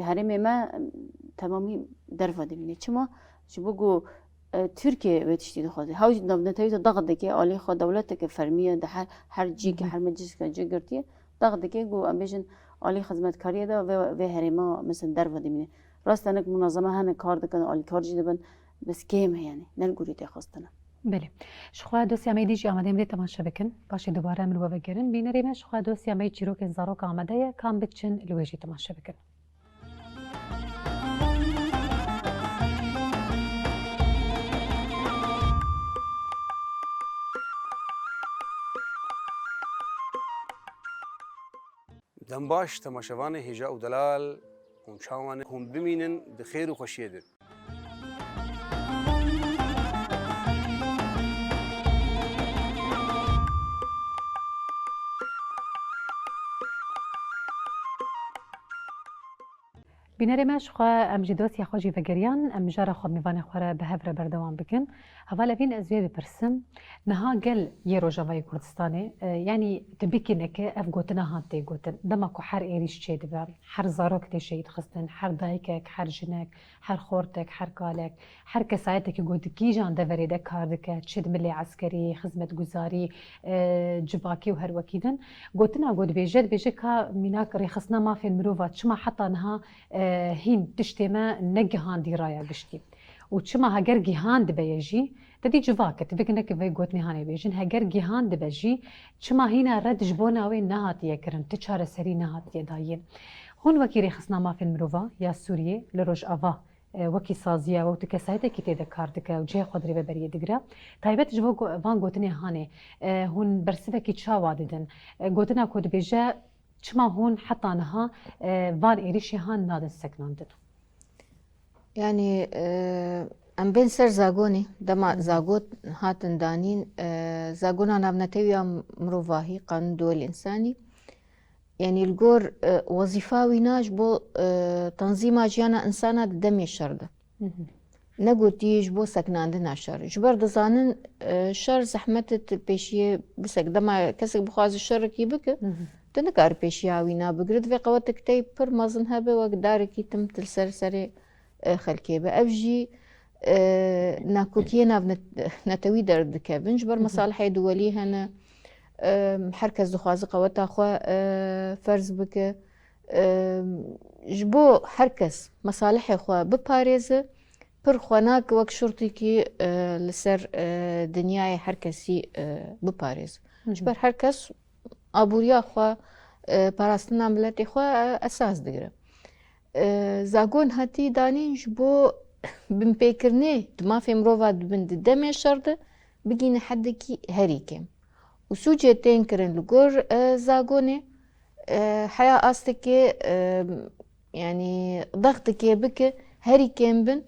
هرمي ما تمامي درفة دبني كما جبوجو تركيا بتشتي دخوازي هاوج نتايجه ضغط دكي علي خو دولتك فرمية ده هر جيك هر مجلس جيجرتي ضغط دكي جو امبيشن علي خدمت كاريه ده و هرما مثلا درفة دبني راست انك منظمة هن کار دکن علي کارجي دبن بس كيم يعني نلقوري تخصتنا بله شخوا دوسیا می دیجی آماده امری تماشا بکن باشه دوباره امرو بگیرن بینری من شخوا دوسیا می چیروک زاروک آماده یا کام بچن لویجی تماشا بکن دم باش تماشاوان هجا و دلال هم چاوان هم بمینن بخیر و خوشیه ده بینری من شخوا ام جی دوسیا خوشی وگریان ام جارا خود میوان خوره به هفره بردوام بکن اول اوین ازوی بپرسم نها گل یه روجاوای کردستانه یعنی تبیکی نکه اف گوتنا هات تی گوتن دماکو هر ایریش چه دبا هر زاروک تی شید خستن هر دایکک هر جنک هر خورتک هر کالک هر کسایتک گوت کی جان دوریده کار دکه چد ملی عسکری خدمت گزاری جباکی و هر وکیدن گوتنا گوت بیجه کا میناک ریخصنا ما فی المروفات چما حتی نها هین تشتما نجهان دي رايا بشتي وتشما هاجر جهان دبيجي تدي جواكت بكنك في قوتني هاني بيجن هاجر جهان دبيجي تشما هنا رد جبونا وين نهات يكرن تشار سري نهات يداين هون وكيري خصنا ما في المروفا يا سوريا لروج افا وكي سازيا وتكسايته كي تذكر دك وجه خضري ببريه دغرا تايبت جو فان قوتني هاني هون برسبه كي تشاواددن قوتنا كود بيجا چما هون حتى نها وان ایریشی هان نادن سکناندن يعني ام بين سر زاغوني دما زاغوت هاتن دانين زاغونا نابنتيويا مروفاهي قانون دول الإنساني يعني الجور وظيفاوي ناج بو تنظيم اجيانا انسانا دمي الشردة نقولتيش بو سكناندن الشر جبر دزانن شر زحمت بيشيه بسك دما كسك بخواز الشر كي بك تنكار بيشياوينا بقرد في قوات كتيب پر مازن هبه وقدار كي تم تلسر سري خلكي بأفجي ناكوكينا نتوي درد كابن جبر مصالح دولي هنا حركة زخواز قوات أخوا فرز بك جبو حركز مصالح أخوا بباريزة پر خواناك وك شرطي كي لسر دنياي حركسي بباريز جبر حركز آبوریا خوا پاراستنا ملتی خوا اساس دگره زاگون هاتی دانینج بو بن پیکرنه دما فیم رواد بند دم شرده بگین حد کی هری کم و سوجه تین کرن لگور زاگونه حیا استکی يعني ضغط كي بك هري كم بن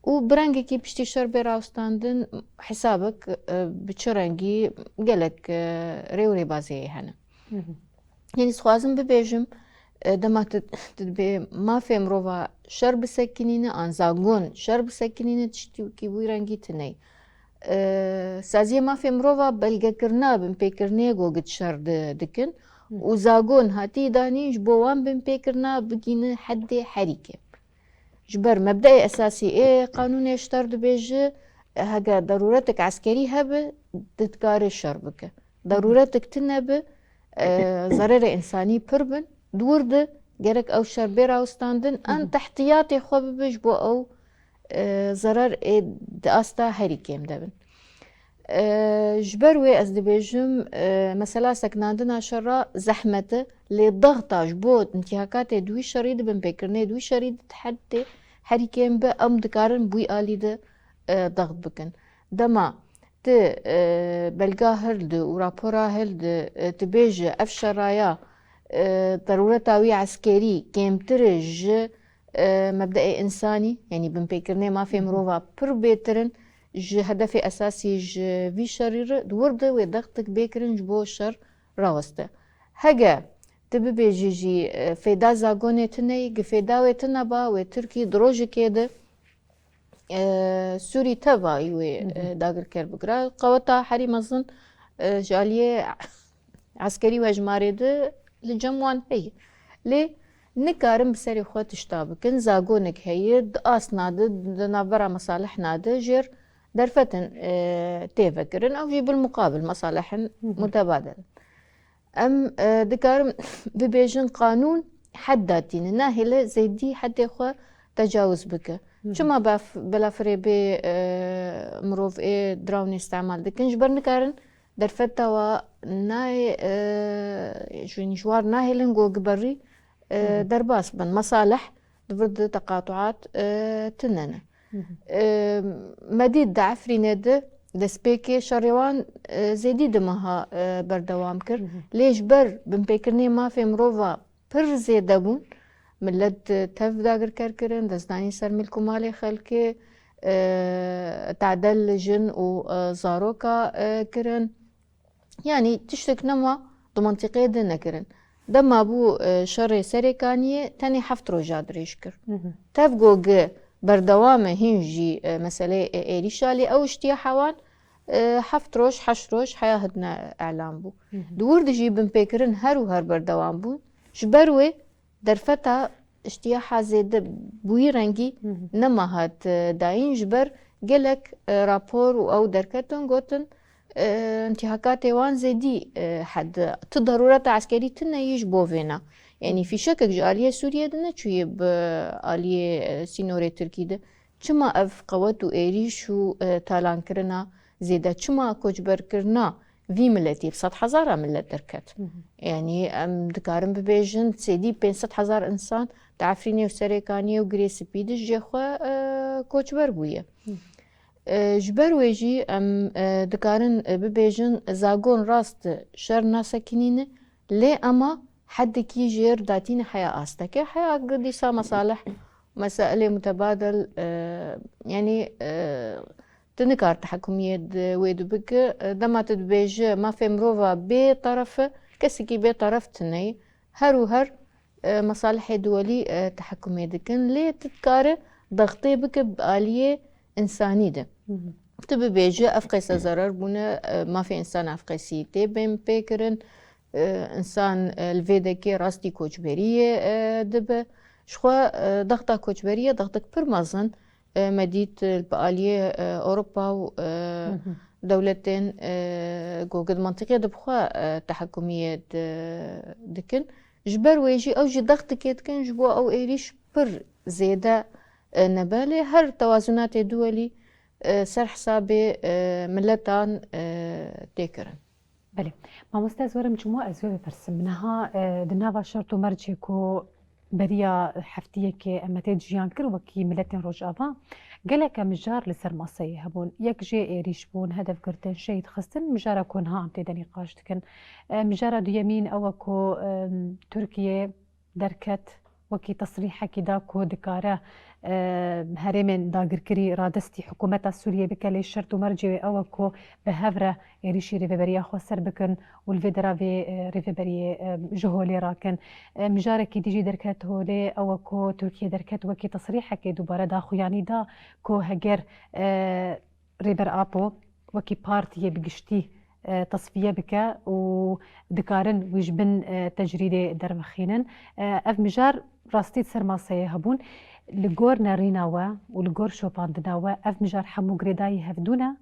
وبرانجي كي بشتي شر براوستاندن حسابك بتشرنجي قالك ريوري بازي هنا يعني سخوازم ببيجم دما تدبي ما في مروفا شر بسكنينه انزاغون شر بسكنينه تشتي كي ويرانجي تني سازيه ما في مروفا بلقى كرنا بن بيكرني قد شر دكن وزاغون هاتي دانيش بوان بن بيكرنا بقينا حد حريكه جبر مبدأ أساسي إيه قانون يشترط بيجي هجا ضرورتك عسكري هبه تتكاري الشربكة ضرورتك تنبه ضرر إنساني بربن دورد جرك أو شربي راوستاندن أن تحتياتي خواب بيجبو أو ضرر داستا هريكيم دبن جبروي از دبيجم مثلا سكناندنا شرا زحمته لضغطه جبوت انتهاكات دوي شريد بن بكرني دوي شريد تحدي حريكين بأم دكارن بوي آلي ده ضغط بكن دما ت بلغاهر ده ورابورا هل ده تبيج افشرايا ضرورتاوي عسكري كيمترج مبدأ إنساني يعني بن بكرني ما في مروفا بر بيترن ج هدف أساسي ج في شرير دورد وضغطك بيكرنج بو شر راوسته هجا تبي جي فيدا زاغوني تني فيدا وتنبا وتركي دروج كده سوري تبا يوي داغر كير بقرا قوتا حري مزن جالية عسكري وجماري ده لجموان هي لي نكارم بسري خوات تشتابكن زاغونك هي دقاس ناده دنابرا مصالح ناده جير درفتن تيفكرن او جي بالمقابل مصالح متبادل ام دكارم ببيجن قانون حداتين ناهله زيدي حتى خو تجاوز بك شما بلا فريبي مروف دراوني استعمال دكن جبر نكارن درفتا و ناي جوار ناهلن جو جبري درباس بن مصالح ضد تقاطعات تننا مديد دعفري ند دسبيكي شريوان زيدي دمها بردوام كر ليش بر بمبيكرني ما في مروفا بر زيدبون ملت تف داگر كركرن دزداني سر ملكو مالي خلقي تعدل جن و زاروكا كرن يعني تشتك نما دمنطقية دنا كرن دما بو شري سريكانية تاني حفت روجات ريشكر تفقوق بردوامه هنجي مسألة إيريشالي أو اشتيا حوان حفت روش حش روش حياهدنا إعلام بو دور دجي بمبيكرن هرو هر بردوام بو جبروي درفتا اشتيا حازيد بوي رنجي نما هات داين جبر قلك رابور أو دركتن قوتن انتهاكات وان زيدي حد تضرورات عسكري تنيش بوفينا يعني في شكك آلية سوريا دنا چوية بآلية سينوري تركي ده چما اف قوات و ايريش و تالان کرنا زيدا چما كوچبر کرنا في ملتي بصد حزارة ملت دركت يعني ام دكارم ببيجن سيدي بين 100,000 انسان تعفريني و سريكاني و غريس بيدش جيخوا كوچبر بوية جبر ويجي ام دكارن ببيجن زاغون راست شر ناسكنين لي اما حد كي جير داتين حياة آستك حياة قديسة مصالح مسائل متبادل يعني تنكار تحكمية ويدو بك دما تدبيج ما في مروفا بطرف كسكي بطرف تني هرو هر مصالح دولي تحكمية دكن ليه تتكار ضغطي بك بآلية إنساني ده تبي بيجي أفقيس زرر بنا ما في إنسان أفقيسي تبين بيكرن إنسان الفيدكي راستي كوچبرية دب شخوا ضغطة كوچبرية ضغطك برمزن مديد البقالية أوروبا و دولتين قد منطقية دبخوا تحكمية دكن جبر ويجي أو جي ضغطك يدكن جبوا أو إيريش بر زيادة نبالي هر توازنات دولي سر حساب ملتان تيكرن بله ما مستاز ورم جموع أزوي برسم منها دناوا شرط مرجكو بريا حفتية كي أما تجيان كر وكي ملتين رجعوا قالك مجار لسر مصي هبون يك جي إيريش بون هدف قرتن شيء خستن مجارة كون ها عم تدني قاشت كن مجارة دو يمين أو كو تركيا دركت وكي تصريح كدا كو دكارة هرمن داگر كري رادستي حكومة سوريا بكالي شرط مرجي أو كو بهفرة يريشي ريفبريا خسر بكن والفيدرا في ريفبريا جهولي راكن مجارة كي ديجي دركت هولي أو كو تركيا دركت وكي تصريح كي دوباره داخو يعني دا كو هجر ريبر أبو وكي بارتي بقشتي تصفية بك ودكارن ويجبن تجريدي درمخينن اف مجار راستيد سرماسية هبون لغور ناريناوا ولغور شوباندناوا اف مجار حمو غريداي هفدونا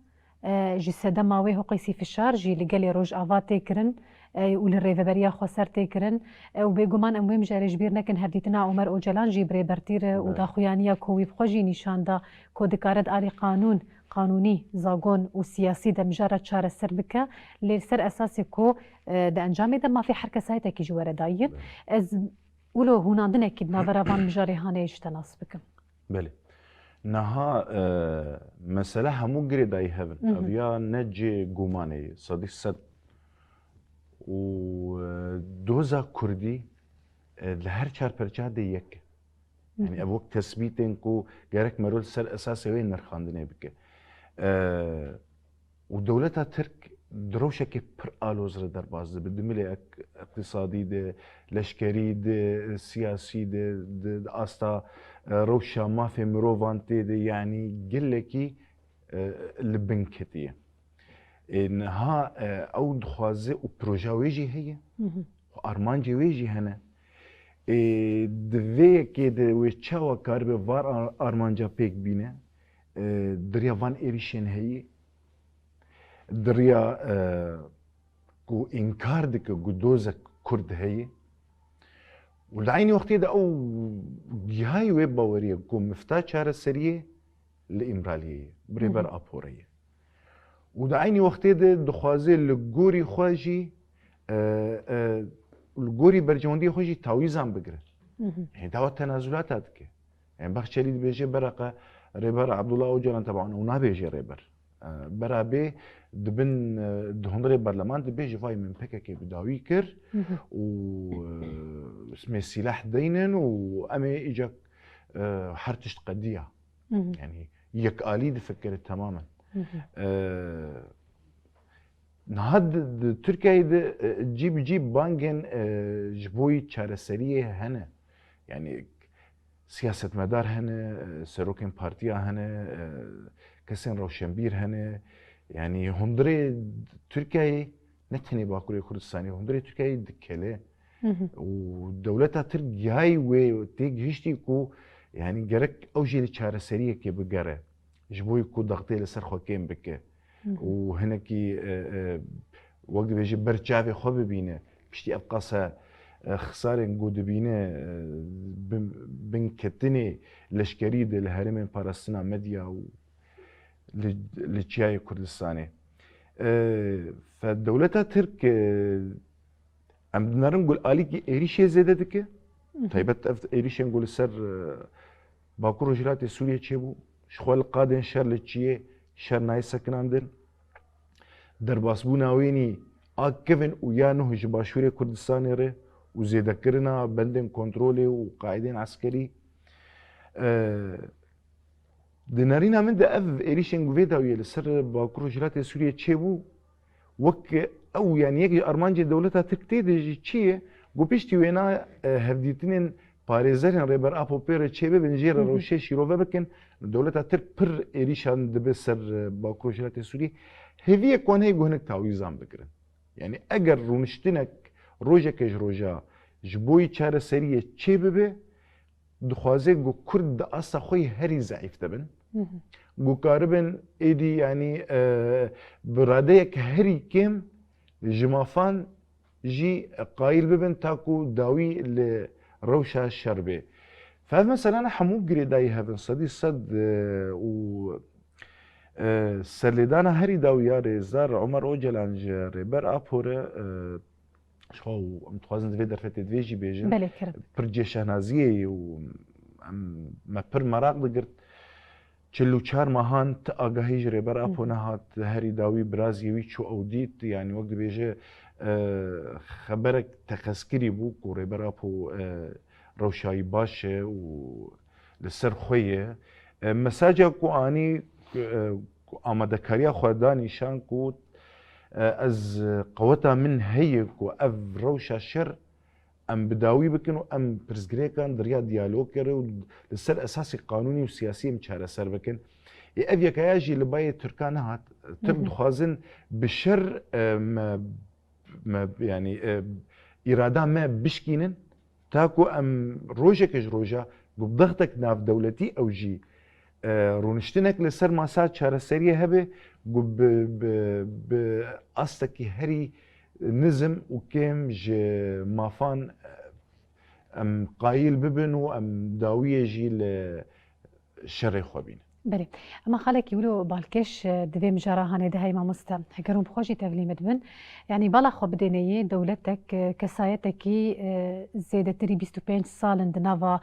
جي سدماوي هو قيسي في الشار جي لقالي روج افات تيكرن وللريفبريا خسر تيكرن وبيقومان اموي مجاري جبير نكن هديتنا عمر اوجلان جي بري برتير وداخويانيا كوي بخوجي نشان دا كو دكارد آلي قانوني زاغون وسياسي دا مجرد شار السر بك لسر اساسي كو دا انجامي دا ما في حركه سايتا كي جوار داير از ولو هنا عندنا اكيد نظره فان مجاري هاني اجتناس بك بله نها مسألة همو قريداي هبن أبيا نجي قوماني صديق سد ودوزا كردي لهر چار پرچه دي يك يعني ابوك تثبيتين كو جارك مرول سر اساسي وين نرخاندنه بك ودولتها ترك دروشك بر آلوز را در باز بدملی اقتصادی ده لشکری ده سیاسی ده آستا روشا مافی مروفانتی ده يعني قلكي لبنكتية إنها أو دخوازي وبروجا ويجي هي وأرمانجي ويجي هنا دوی که دوی چاوا کار به وار آرمانجا پیک بینه دریا وان ایریشن هی دریا کو انکار دکه گدوزه کرد هی ولعيني وقتی ده او جهاي ويب باوريه کو مفتاح چاره سریه لامرالیه بريبر ابوريه ودعيني وقتی ده دخوازه لگوری خواجی الگوری برجوندی خوشی تعویضم بگیره. يعني دعوت تنازلات هاد که. يعني بخش شدید بیشه برقه ريبر عبدالله اوجلان طبعا اونا بیشه ريبر. برا بی دبن دهندر برلمان دبیجی فای من پکه بداوی کر و اسمه سلاح دینن و امی ایجا حرتشت قدیه. يعني یک آلی دفکر تماما. نهاد تركيا جيب بانجن جبوي چارەسەریە هەنە يعني سياسة مدار هەنە سەرۆکên پارتیا هەنە کەسێن ڕەوشەنبیر هەنە يعني هەندێ تورکیای نەتەنێ باکووری کوردستانی هەندێ تورکیای دکەلێ و دەوڵەتە ترک گیای وێ تێگەیشتی و يعني گەرەک ئەو ژێری چارەسەریەکێ بگەرە ji بۆی ku دەغتێ لەسەر خۆکێن بکە و هناكي وقت بيجي برجافي خو ببينه بشتي ابقاسا خساره نقود بينه بنكتني لشكري دل هرم باراستنا مديا و لجاي كردستاني فالدولة ترك ام نقول اليكي اريشي زاده دكه طيبت اريشي نقول سر باكو رجلات سوريا تشيبو شخوال قادن شر لتشيه شر نای سکناندن در باسبونا وینی آکفن و یا نه جباشوری کردستان ره و زیاده کرنا بندن کنترل و قاعدين عسكري دنارينا من ده اف اريشن غوفيدا ويل سر باكرو جرات سوريا تشيبو وك او يعني يجي ارمانجي دولتها تركتي دي تشيه غوبيشتي وينا هفديتين باريزرين ريبر ابو بير تشيبه بنجير روشي شيروفا بكن دولتها ترك بر اريشان دبي سر باكرو جرات سوريا هذه كون هي جهنك تعويضان بكرن يعني اگر رونشتنك روجك روجا جبوي چاره سريه تشيبه دخوازه گو کرد اصلا خوی هری ضعیف دبن گو کاربن ایدی یعنی براده یک هری کم جمافان جی قایل ببن تاکو داوی لروشا شربه فمثلا انا حمو قريداي هبن صدي صد و سرلدانا هری داویاره زار عمر اوجلان جاره بر اپوره شو متوازن دوی در فتت ویجی بیجن بله کرد پر جشنازیه و ما پر مراق دگرد چلو چار ماهان تا آگاهی جره بر اپو نهات هری داوی برازیوی چو اودیت يعني وقت بیجه خبرك تخسكري بوك و ريبر اپو روشاي باشه و لسر خويه مساجه کو اني آماده کاریا خودانی شان کو از قوتها من هيك واف روشا شر ام بداوي بكن ام برزغري كان دريا ديالوج كرو لسر اساسي قانوني وسياسي مشاره سر بكن افيا كياجي لباي تركان هات ترك خوازن بشر ما يعني اراده ما بشكينن تاكو ام روجك روجا بضغطك ناف دولتي او جي رونشتنك لسر ماسات شاره سريه هبه بأصلك هري نزم وكم ج مافان ام قايل ببن وام داويه جي لشر خوابين بله اما خالك يقولوا بالكش دوی مجاره هانه ده هی ماموستا هگرون بخوشی توليمت بن يعني بالا خو بدنيه دولتك كسايتكي زيادة تري 25 سال دناوا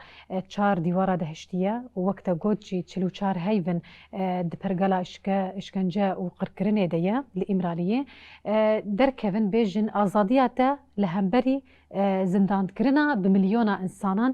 4 دیوارا دهشتيه ووقتا گوجي 44 هيفن دپرگلا اشکنجه و قرکرنه ديه الامراليه در كيفن بيجن ازادياته لهمبري زندان كرنا بمليون إنسانان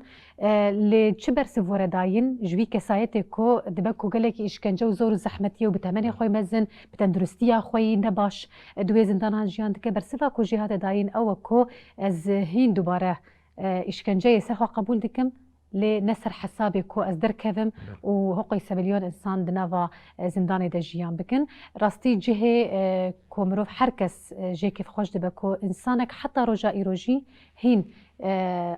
لتشبر سفورة داين جوي كسايتي كو دبكو قالك إشكنجة وزور زحمتي وبتمني خوي مزن بتندرستيا خوي نباش دوي زندان جيان تكبر سفا كو جهات داين أو كو از هين دوباره إشكنجة يسخوا قبول دكم لنسر حسابي كو از دركفم وهقي 7 مليون انسان دنافا زنداني دجيان بكن راستي جهه كو مروف حركس جي كيف خوش دبكو انسانك حتى رجائي روجي هين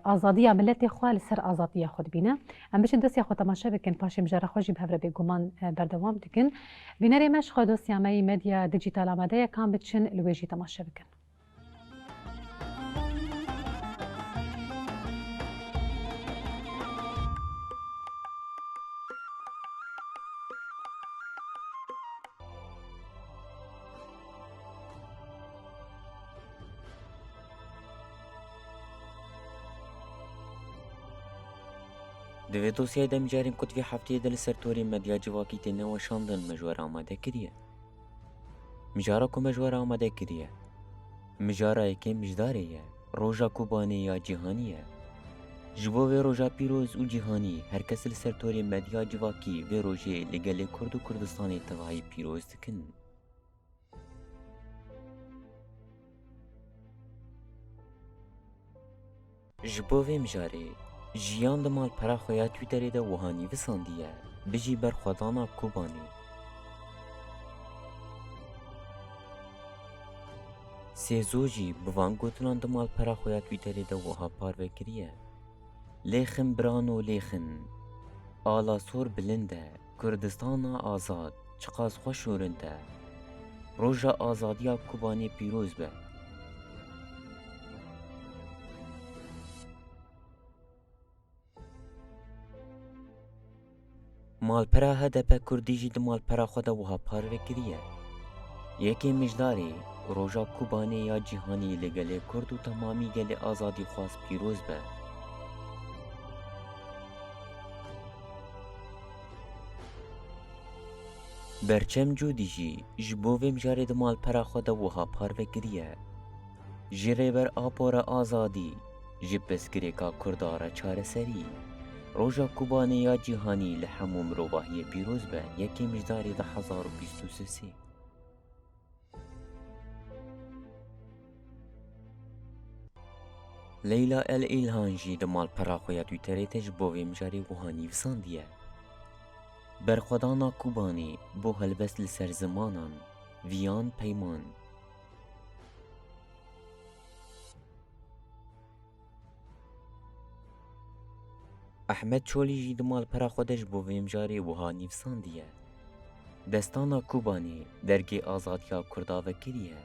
آزادية ملتي خواه لسر آزادية خود بينا ام بشن دوسيا خو تماشا بكن پاشم جرا خوشي بهفره بگومان بردوام دكن بيناري مش خو دوسيا مي ميديا ديجيتال آماده كان بتشن الويجي تماشا بكن دوی دوسیای دمجارین کتوی هفته دل سرطوری مدیا جواکی تینه و شاندن مجوار آماده کریه. مجارا کو مجوار آماده کریه. مجارا یکی مجداریه. روژا کوبانی یا جهانیه. جبو و روژا پیروز و جهانی هر کس سرطوری مدیا جواکی و روژه لگل کرد و کردستانی تواهی پیروز دکن. جبو و مجاری جیان دمال پرا خویا تویتری ده وهانی وساندیه بجی برخوادانا کوبانی سیزوجی بوان گوتنان دمال پرا خویا تویتری ده وها پارو کریه لیخن برانو لیخن آلا سور بلنده کردستانا آزاد چقاز خوشورنده روژا آزادیا کوبانی پیروز به مالپرا هدف کردی جی مالپرا خدا وها پارو کریه یکی مجداری روژا کوبانی یا جهانی لگل کرد و تمامی گل آزادی خواست پیروز به برچم جودی جی جبو و مجاری مالپرا خدا وها پارو کریه جره بر آپور آزادی جبس گریکا کردارا چاره سری روژا کوبانی یا جهانی لحمو مروباهی پیروز به یکی مجداری 1023 لیلا الهانجی دمال پراخویا تویتری تجبوی مجاری وهانی وساندیه برخودانا کوبانی بو هلبس لسر زمانان ویان پیمان احمد چولی جی دمال پرا خودش بو ویمجاری وها نیفساندیه دستانا کوبانی درگی آزادیا کردا وکریه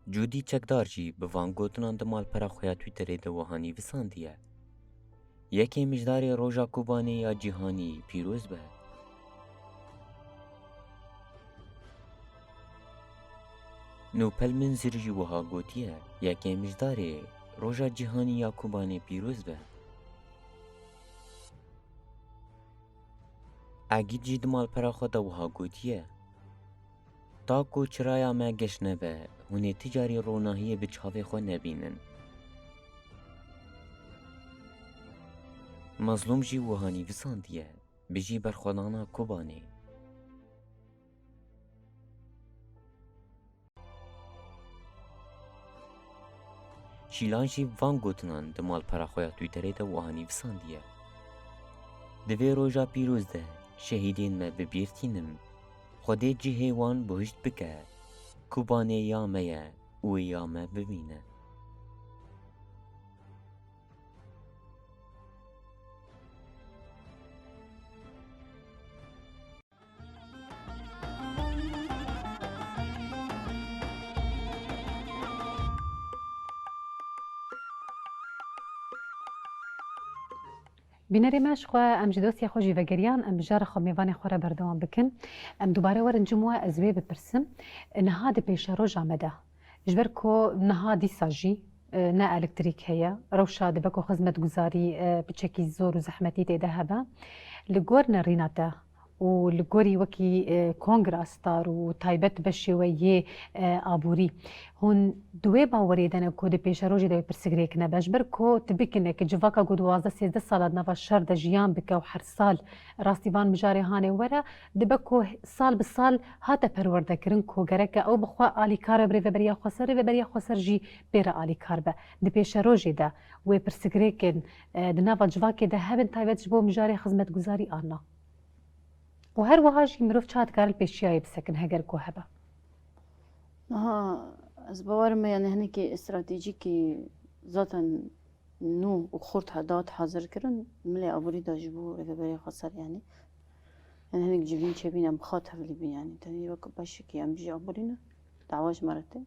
جودی چکدار جی بوان گوتنان دمال پرا خویا تویتری ده وها نیفساندیه یکی مجداری روژا کوبانی یا جهانی پیروز به نوپل منزر جی وها گوتیه یکی مجداری روژا جهانی یا کوبانی پیروز به اگید جی دمال پرا خدا وها گوتیه تا کو چرایا ما گشنه به هونه تجاری روناهی به چاوه خو نبینن مظلوم جی وهانی وساندیه بجی برخودانا کوبانی شیلانجی وان گوتنان دمال پرا خویا تویتری ده وهانی وساندیه دوی روژا پیروز ده شهیدین ما ببیرتینم خودی جی هیوان بهشت بکه کوبانی یامه او یامه ببینه بینری ماش خو ام جدوسی خو جیوگریان ام جار خو میوان خو را بردوام بکن ام دوباره ورن جموع ازوی بپرسم نهاد پیش رو جامده جبر کو نهادی ساجی نه الکتریک هيا روشا دبکو خدمت گزاری بچکی زور و زحمتی تیده هبا لگور نریناته والجوري وكي كونغراس دار وتايبت بشوية آبوري هون دوي باوريدنا كود بيشروجي دوي برسجريك نباش بركو تبكنك جواكا قد 12 سال نفا الشر دا جيان بكا وحر سال راستيفان مجاري هاني ورا دبكو سال بالسال هاتا پرورده کرن کو گرکا او بخوا آلی کار بری بریا خسر جی بیرا آلی کار با دی پیشروجی دا و برسگریکن دناوا جواکی دا هبن تایبت جبو مجاري خدمت گزاری آنا و هر وهاجی مروف چاد کارل پیشیای بسکن هگر کو هبا از باورم يعني هنيك استراتيجيكي ذاتا نو وخورت هدات حاضر كرن ملي أبوري دا جبو رفبري خسر يعني هنيك جبين شبين أم خاطها اللي بين يعني تاني وقت باشكي أم بيجي أبورينا دعواج مرتين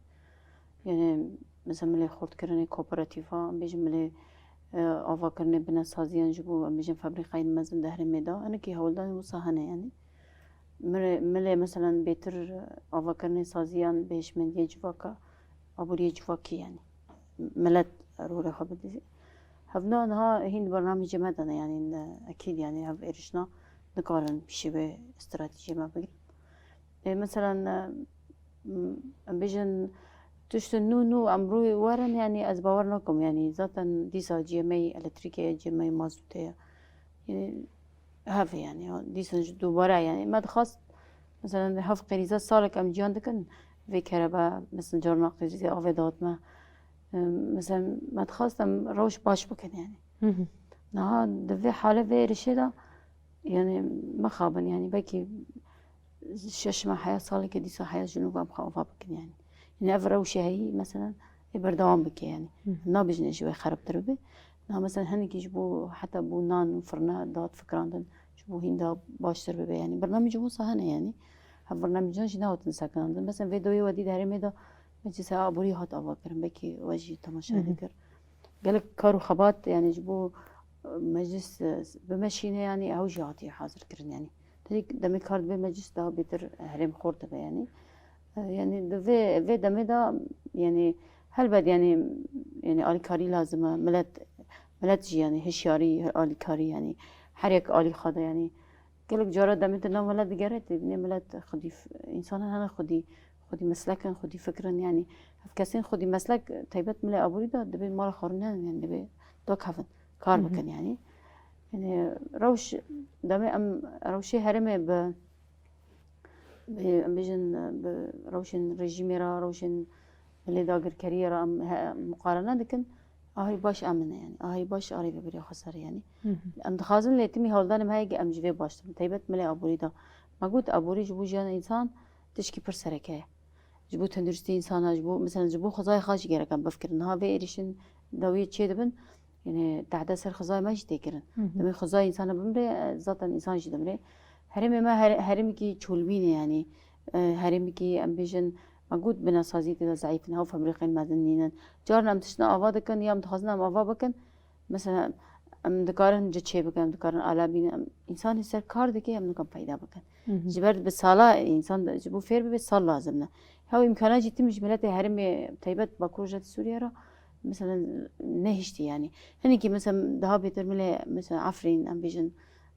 يعني مثلا ملي خورت كرني كوبراتيفا أم بيجي ملي آوا كرني بنا سازيان جبو أم بيجي فابريقاين مزن دهر ميدا أنا كي هولداني وصاهنة يعني ملي مثلا بيتر آوا كرني سازيان بيش من يجواكا أبوري جواكي يعني ملت روري خبدي هفنا نها هين برنامج جمادنا يعني أكيد يعني هف إرشنا نقارن بشبه استراتيجية ما بقول مثلا بيجن تشتنو أمروي ورن يعني أزبورناكم يعني ذاتا ديسا جيمي إلكتريكية جيمي مازوتية يعني هف يعني ديسا دوباره يعني ما دخست مثلا هف قريزة سالك أم جيان دكن في كهرباء مثلا جرنا قريزة أوفيدات ما مثلا ما تخاصم روش باش بكن يعني نها دفي حالة في رشيدة يعني ما خابن يعني بكي شش ما حياة صالك ديسا حياة جنوب أم خافا بكن يعني أفر روشة هي مثلا يبردوام بكي يعني نا بجني شوي خرب تربي نا مثلا هنيك يجبو حتى بو نان وفرنا دات فكراندن جبو هين باش تربي يعني برنامج هو صهنا يعني هالبرنامجان شي ناوت نسكن مثلا فيديوي ودي داري ميدا مجلس أبوري هات أبا كرم بكي وجهي تماشا ذكر قالك كارو خبات يعني جبو مجلس بمشينا يعني أو جاتي حاضر كرن يعني تريك دمي كارد بمجلس ده بيتر هرم خورت يعني يعني ده في دمي ده يعني هل بعد يعني آلي كاري لازمة ملت جي يعني هشياري آلي كاري يعني حريك آلي خاضة يعني قالك جارة دمي تنا ملت جرت ابني ملت خدي إنسان أنا خدي مسلكا خدي فكرا يعني كاسين خدي مسلك تايبت ملي أبوري ده دبي مال خورنان يعني دبي دوك هفن كار بكن يعني روش دمي أم روشي هرمي بيجن بروشن رجيميرا روشن ملي داقر كاريرا أم مقارنة دكن هاي باش أمنة يعني هاي باش أري ببري خسر يعني أم تخازن ليتمي هولدان هاي أم جوي باش تايبت ملي أبوري ده ما قلت أبوري جبو جان إنسان تشكي برسركه جبو تندرستي إنسان جبو مثلا جبو خزاي خاش جيرا كان بفكر إنها في إيريشن داوية شيء دبن يعني تعدى سر خزاي ما يشتكرن دمي خزاي إنسان بمري ذاتا إنسان جد بمري هرمي ما هرمي كي تشولبيني يعني هرمي كي أم بيجن موجود بنا صازيت إذا ضعيفين هاو فامريقين مازنينن جارنا أم تشنا أفا دكن يا أم تخزنا أم أفا بكن مثلا أم دكارن جد شيء بكن أم دكارن علابين إنسان يصير كار دكي أم نكم فايدة بكن جبر بسالة إنسان جبو فير بسال لازمنا هاو إمكانات جتي مجملات هرمي تايبت باكروجات سوريا را مثلا نهشتي يعني هنيكي مثلا دها بيتر ملي مثلا عفرين أم بيجن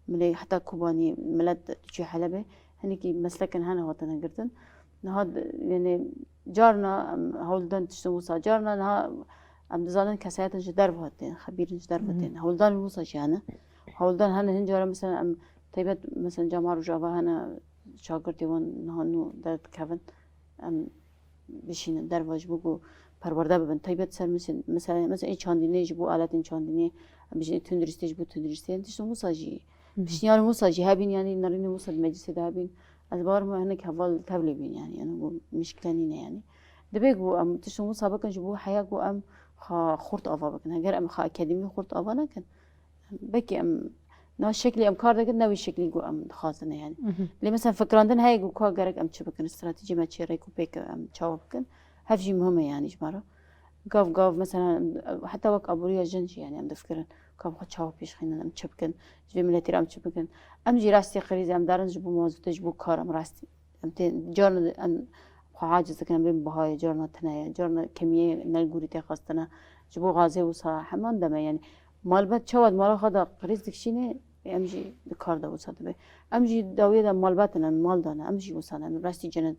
ملي حتى كوباني ملت تجي حلبة هنيكي مسلكن هنا وطنا قرتن نهاد يعني جارنا هولدان تشتموسا جارنا نها أم دزانن كسياتن جدار بهاتين خبيرن جدار بهاتين هولدان موسا جانا هولدان هنا هنجارا مثلا أم تايبت مثلا جامعة رجابا هنا شاگردی وان نهانو درد کفن ام بشین در واج بگو پرورده ببن تایبت سر مثلا این چاندینه جبو آلت این چاندینه بشین تندرستی جبو تندرستی انتش موساجی بشین یار موساجی هبین يعني نرين موساد مجلس دابين أزبار ما هناك هفال تبلي يعني أنا بقول مشكلة يعني دبيجو أم تشو مسابقة جبو حياة أم خورت أفا بكن هجر أم أكاديمي خورت أفا لكن بكي أم نوع شكلي أم كارده كده نوع شكلي جو أم خاصنا يعني اللي مثلا فكراندن هاي جو كوا جرك أم تشبكن استراتيجية ما تشيري كوبيك أم تشاوبكن هفجي مهمة يعني جمرة قاف مثلا حتى وق أبوريا جنجي يعني أم دفكرن كم خد تشاوب بيش خينا أم تشبكن جبي ملتير أم تشبكن أم جي راستي خريزة أم دارن جبو موزو تجبو كار أم راستي أم تين جارنا أم عاجز كنا بين بهاي جارنا تنايا جارنا كمية نلقوري تخاصتنا جبو غازي وصا حمان دم يعني مالبت شواد مالا خدا قريز دكشينه امجی کار دا وساده به امجی داوی دا مال باتن مال دانه امجی وسانه ام راستی جنت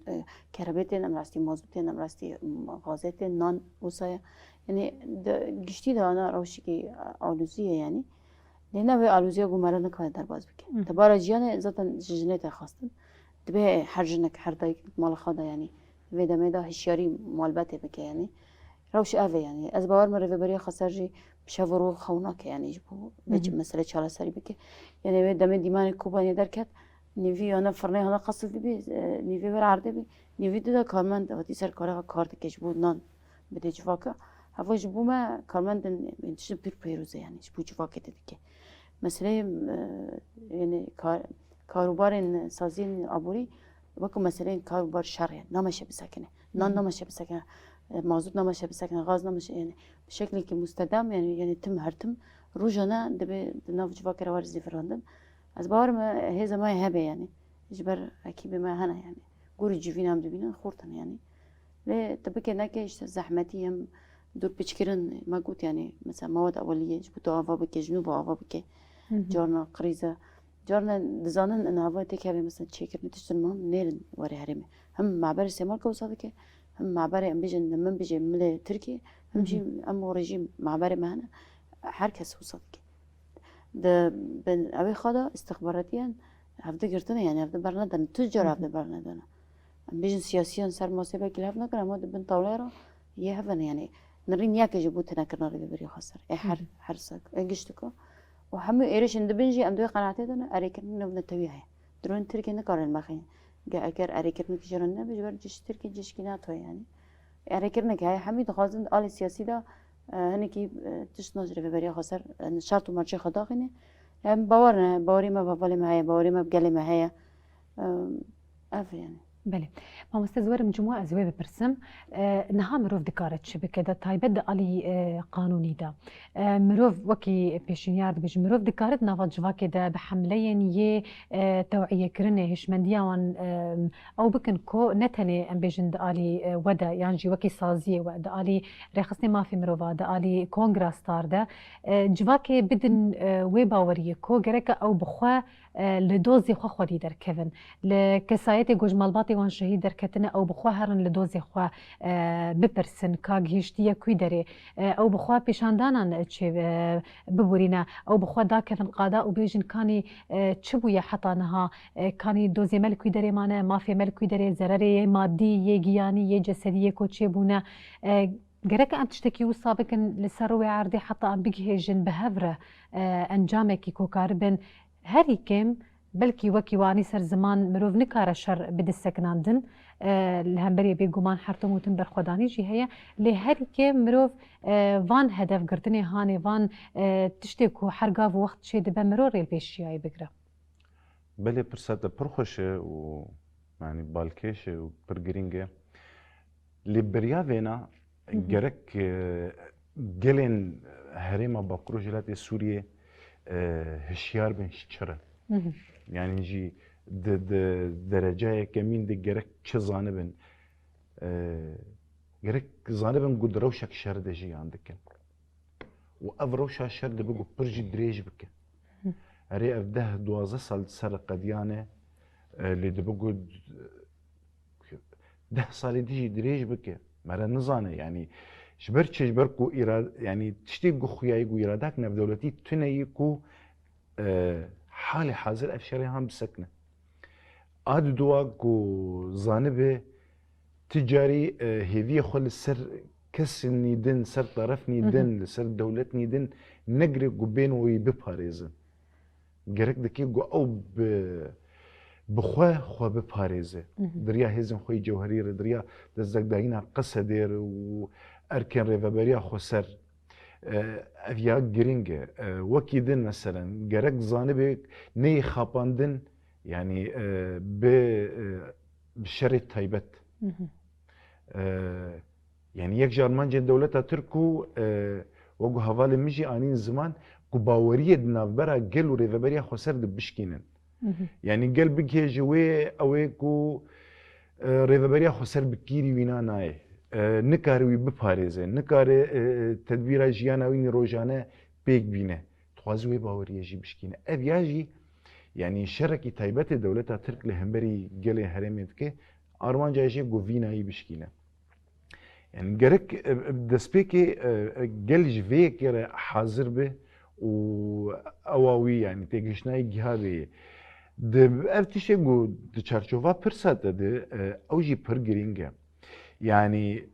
کربتن ام راستی مازوتن ام راستی غازتن نان وسایا یعنی گشتی دا انا روشی کی آلوزیه یعنی نه به آلوزیه گمرا نکنه در باز بکه تبارا جیان ذاتا جنت خواستن دبه هر جنک هر دای مال خدا یعنی و دمه دا هشیاری مال باته بکه یعنی روش اوه یعنی از باور مره بری خسرجی شورو خوناک یعنی جبو بچ مسئله چاله سری بکه یعنی و دم دیمان کوبانی درکت نیوی انا فرنه حالا قصد بی نیوی بر عرضه بی نیوی دا کارمند وقتی سر کاره کارت که جبو نان بده جواکا هوا جبو ما کارمند انتش پیر پیروزه یعنی جبو جواکه دیگه مسئله یعنی کاروبار سازی عبوری وکو مسئله کاروبار شرعه نماشه بسکنه نان نماشه بسکنه مازوت نماشه بسکنه غاز نماشه یعنی بشکلی که مستدام یعنی تم هر تم روزانه دبی ناف جواکر وارزی فراندن از باور ما هذا ما هبه يعني اجبر اكيد ما هنا يعني قول جيفين هم دبينا خورتن يعني لا تبكي ناكش زحمتي هم دور بتشكرن ما قلت يعني مثلا مواد اوليه جبتوا افا بك جنوب افا بك جارنا قريزه جارنا دزانن ان افا تكابي مثلا تشيكر نتشترمهم نيرن وري هرمه هم معبر استعمال كوصادك هم معبر ام بيجن لما بيجي من تركي هم جي ام رجيم معبر ما هنا هركس وصادك ده بن أبي خدا استخباراتيا هفته قرتنا يعني هفته برندن تجار هفته برندن بيجن سياسيا سر محاسبة كل هفته نكر أما بن طاولة يهفن يعني نرين ياك جبوتنا كرنا اللي ببري خسر حر سك إنجشتكو وهم إيرش إن دبنجي أم دوي قناعتي دنا أريكن نبنا تويها درون تركي نكارن مخين جا أكر أريكن نتجارنا بجبر جش تركي جش كناتو يعني أريكن نكاي حميد غازن آل سياسي دا هنکی تشت نظری به برای خسر شرط و مرجع خدا خینه باوری ما بفعل ما هي باوری ما بقلي ما هي يعني بله ما مستزور مجموعة أزواج ببرسم نها مروف دكارت شبكة دا تايبد علي قانوني دا مروف وكي بيشنيار بيج مروف دكارت نافات جواكي دا بحملين يه توعية كرنه هشمنديان أو بكن كو نتني أم بيجن دا علي ودا يعني وكي سازية ودا علي ريخصني ما في مروفا دا علي كونغراس تار دا جواكي بدن ويباوريه كو جركة أو بخوا لدوزي خوا خودي در كيفن لكسايتي جوج مالباتي وان شهيد در كتنا او بخوا هرن لدوزي خوا بپرسن كاگ هشتيه كوي دري او بخوا پیشاندانان چه ببورينا او بخوا دا كيفن قادا و بيجن كاني چبويا حتى نها كاني دوزي مل كوي دري مانه مافيا مل كوي دري ضرر مادي يه گياني يه جسديه كو چبونا جرك أم تشتكي وصابكن لسروي عردي حتى أم بيجهجن بهفرة أنجامك كوكاربن هری کم بلکی وکی وانی سر زمان مروف نکاره شر بدستکناندن لهمبری بیگمان حرتم و تنبر خدانی جی هیا لی هری کم مروف وان هدف گرتنی هانی وان تشتکو حرگاف وقت شید به مرور ریل پیشیایی بگره بله پرسات پرخوشه و يعني بالكيشه و برجرينجه ليبريا فينا جرك جلين هريما باكروجلات سوريا هشيار بن شرن يعني جي درجة كمين دي جرك شزانبن جرك زانبن قد روشك شر دجي عندك وأفروش هالشر ده بقو برجي دريج بك أري أفده دوازة سال سر قديانة اللي ده بقو 10 سال ديجي دريج بك مرة نزانه يعني شبرتش بركو إراد يعني تشتي خوياي جو إرادك نف دولتي تنيكو حال حاضر أفشاري هم بسكنة عاد دواكو زانبه تجاري هذي خل سر كس نيدن سر طرف نيدن سر دولة نيدن نجري جبين ويبباريزن جرك دكي جو أو بخوا بباريزه دريا هزن خوي جوهري دريا دزك داينا قصدير و أركان ريفابريا خسر أفيا جرينجة وكيدن مثلا جرك زانبه ني خاباندن يعني بشرط تايبت يعني يك جرمانجا دولتها تركو وجو هفال مجي آنين زمان كباورية دنافبرا جل وريفابريا خسر دبشكينن يعني قال بكي جوي أويكو ريفابريا خسر بكيري وينا ناي نكاري بباريزه نكاري تدبير جيانا وين روجانه بيك بينه خوازی وی باوریه جی بشکینه اف یا جی یعنی شرکی تایبت دولتا ترک لهمبری گل هرمید که آرمان جایشی گوینایی بشکینه يعني جرك دسبيكي جل جفيك كره حاضر به و اواوي يعني تيجشناي جهابي د افتيشه جو د چارچوفا پرسات ده اوجي پر گرینگه يعني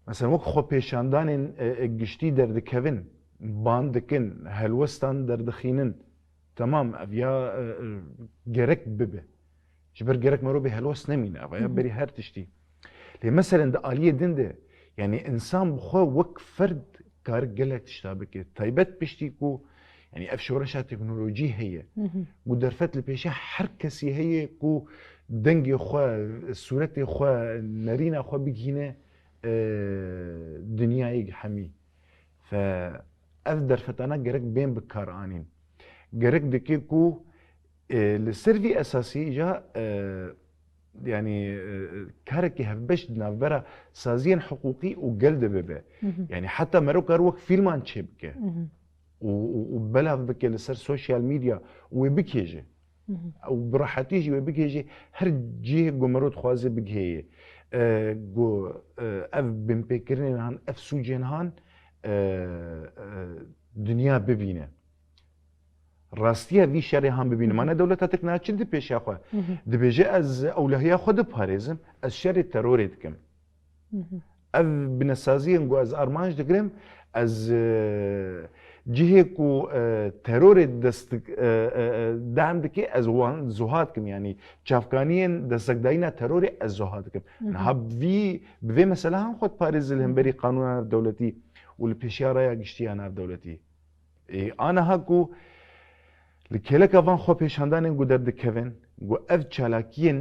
مثلا وقت خو پیشاندان گشتي در دکوین باندکن هلوستان در دخینن تمام افيا جرك ببه جبر جرك مرو به هلوست نمينه افيا بري هر تشتي مثلا ده آلية دنده يعني إنسان بخواه وك فرد كارك جلك تشتابك تايبت بشتيكو يعني أفشورشها تكنولوجي هي ودرفت لبيشها حركسي هي كو دنجي خواه صورتي خواه نرينا خواه بجينا دنيا ايج حمي فأف درفتانا جرك بين بكار آنين جرك دكيكو للسيرفي أساسي جا يعني كاركي هفبش نافبرا سازين حقوقي وجلد ببه يعني حتى مروك اروك فيلمان تشبكه وبلا بك لسر سوشيال ميديا وبكيجي او براحتيجي وبكيجي هر جيه جمرود خوازي بكهي جو اف بمبكرين هان اف سوجين هان دنيا ببينه راستیه وی شری هم ببینم من دولت تکنه چی دی پیش آخه دبیجه از اولهیا خود پاریزم از شر ترور دکم اف بنسازی انگو از آرمانج دگرم از جهه کو ترور دست دام دکی از وان زهاد کم یعنی چافکانین دستک داینا ترور از زهاد کم نهاب وی به مثلا هم خود پاریز لهم بری قانون دولتی ول پیشیارا گشتی انا دولتی انا هاکو لكيلك افان خو پیشاندان گو در دکوین گو اف چالاکین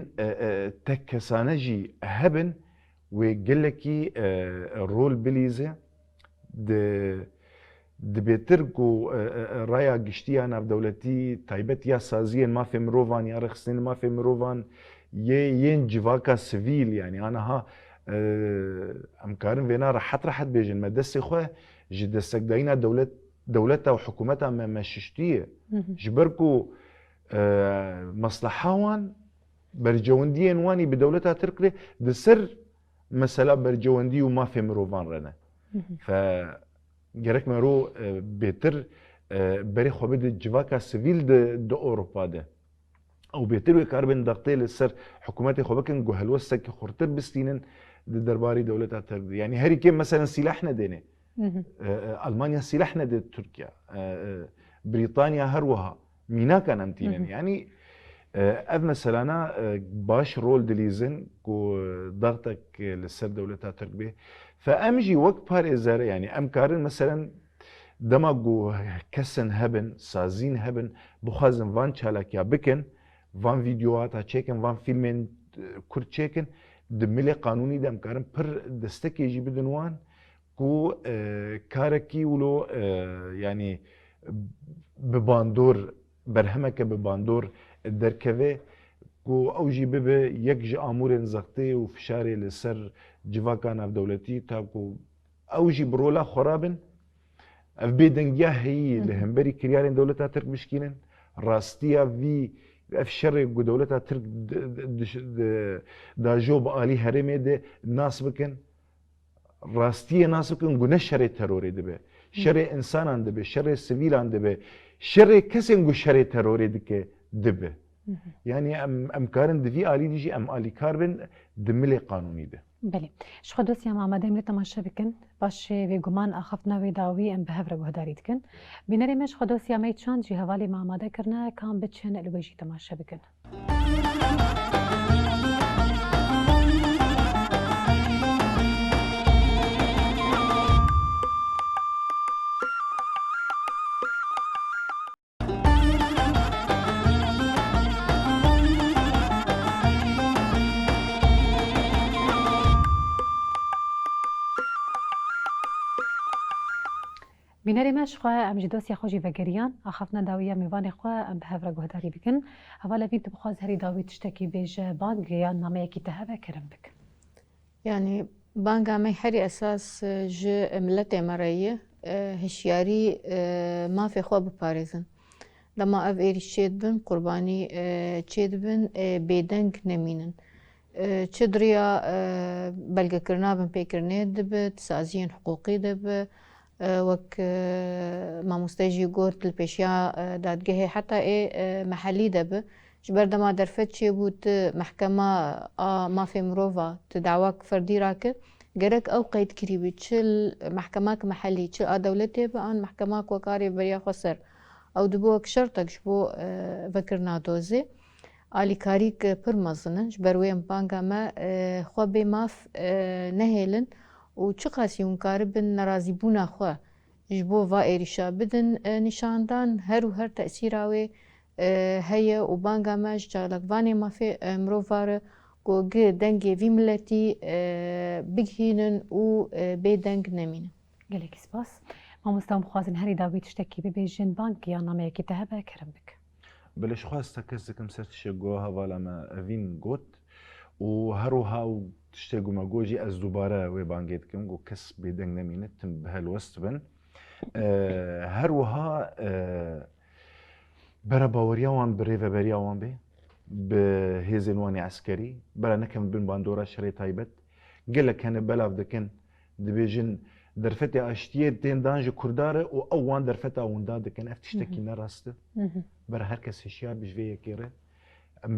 تک کسانه جی هبن و گلکی رول بلیزه د بهتر گو رایا گشتیان اف دولتی تایبت یا سازین ما في مروفان یا رخصین ما في مروفان ين جواكا سيفيل يعني انا ها امكارن فينا راحت بيجن ما دسي خو جي دسك داينا دولتها وحكومتها مششتيه جبركو مصلحاوان برجونديين واني بدولتها تركلي دسر مسألة برجوندي وما في مروفان رنا ف جرك مرو بيتر بري خوبد جواكا سيفيل دو اوروبا ده او بيتر كاربن ضغطي للسر حكومتي خوبكن جو هلوسك خرتر بستينن درباري دولتها تركلي يعني هري كيم مثلا سلاحنا دينه ألمانيا سلاحنا دي تركيا بريطانيا هروها مينا كان امتينن يعني اف مثلا باش رول دليزن كو ضغطك للسر دولتها تركبيه فامجي وقت بار ازار يعني ام كارن مثلا دماغو كسن هبن سازين هبن بخازن وان چالاكيا بكن وان فيديوهات چيكن وان فيلمين كور چيكن دملي قانوني دم كارن پر دستك يجي بدنوان كو كاركي ولو يعني بباندور برهمك بباندور دركبه كو اوجي ببه يكج امور زغتي وفشاري لسر جواكان اف دولتي تاكو اوجي برولا خرابن اف بيدنجيا هي لهمبري كريارين دولتها ترك بشكينن راستيا في اف شر دولتها ترك دا جوب الي هرمي ده ناس بكن راستیه ناسو کن گونه شر تروری دبه شر انسان دبه شر سیویل دبه شر کسی گو شر تروری دکه دبه يعني ام كارن دفي آلي ديجي ام آلي كاربن دملي قانوني ده بله شخو دوسي ام آماده امري تماشا بكن باش في گمان اخفنا وي داوي ام بهفر گهداري دكن بينري مش خو دوسي امي چاند جي حوالي ما آماده کرنا كام بچن الوجي تماشا بكن بینری مش خواه ام جدوسی خوشی وگریان اخفنا داویه میوان خواه ام بهفر گهداری بکن حوالا وید بخواز هری داوی تشتکی بیج بانگ یا نامه یکی تهوه کرم بکن يعني بانجا ما حري أساس ج ملت مرية هشیاری مافی خواه بپارێزن دەما ئەv ێریش چێت بن قوربانی چێت بن بێدەنگ نەمینن چ دریا بەلگەکردنا بن پێکردنێ دەبێت سازیên حقوقی دەبێت وەک مامۆستایژی گوت li pêşiya dadgehê heta ê mehellî dibe ji ber dema derfet çêbû tu mehkema a mafê mirova tu dawak ferdî rakir gerek ew qeyd kirîbî çil mehkemak mehellî çil a dewletê be an mehkemak wekarê beriya xwe ser ew dibû wek şertek ji bo vekirina dozê alîkarîk pir mezin in ji ber wê em banga me xwe bê maf nehêlin û çi qasî hûn karibin nerazîbûna xwe ji bo va êrîşa bidin nîşandan her û her te'sîra wê heye û banga me ji çalakvanê mafê mirov re ku gi dengê vî milletî bigihînin û bêdeng nemînin. gelekî spas. Mamosta mixwazin herî dawî tiştekî bibêjin bank ya nameyekî te hebe kerim bik. بلش خواست کس دکم سر تشه گوه حوالا ما اوین گوت و هرو هاو تشته گو ما گوجی از دوباره وی بانگید کم گو کس بیدنگ نمینه تم به هلوست بن هرو ها برا باوریاوان بری و بریاوان بی به هزینوانی عسکری برا نکم بین باندورا شری تایبت گله کنه بلاف دکن دبیجن درفت اشتیه دین دانج کرداره و اوان درفت اوندا دکن افتشتکی نراسته برای هر کسی هشیار بجوی یکیره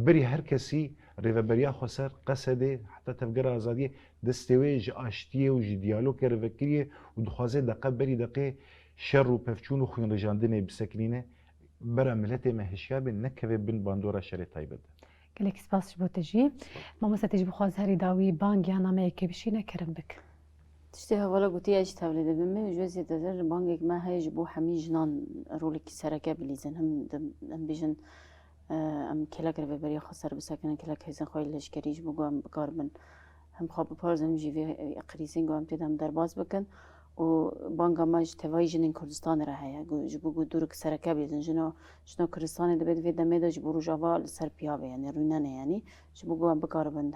بری هر کسی ریوبریا خسر قصده حتی تفکر آزادی دستوی ج اشتیه و ج دیالوگ روکریه و دخوازه دقیق بری دقیق شر و پفچون و خوین رجاندنه بسکنینه برای ملت ما هشیار بین نکوه بین باندورا شر تایبت. gelekî spas ji bo te jî. Mamosta te ji bixwaz herî dawî bank ya nameyekê bişîne kerim bik. تشتي هوالا قوتي اج تولد بمي جوزي تزر بانجك ما هيج بو حمي جنان رولك سركه بليزن هم بيجن ام كلاك ربي بريا خسر بسكن كلاك هيزن خويل لشكريج بو قام بقاربن هم خاب بارزن جي في قريسين قام تدم درباز بكن و بانجا ماج تواي جنين كردستان راهيا جبو دورك سركه بليزن شنو كردستان دبد في دمه جبو رجاوا سر بياوه يعني رونانه يعني جبو قام بقاربن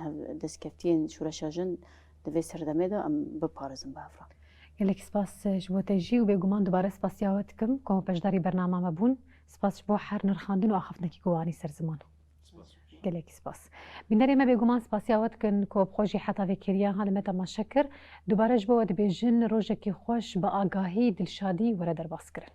دسكفتين شورشاجن دوی سردمه دا ام بپارزم به افراد. gelekî spas ji bo te jî û bêguman dubare spasiya we dikim ku em beşdarî bernama me bûn. Spas ji bo her nirxandin û axaftinekî guhanî ser ziman. gelekî spas. Bînerê me bêguman spasiya we dikin ku xwe jî heta vêkiriya halê me te maşekir dubare ji bo we dibêjin rojekî xweş bi agahî dilşadî were derbas kirin.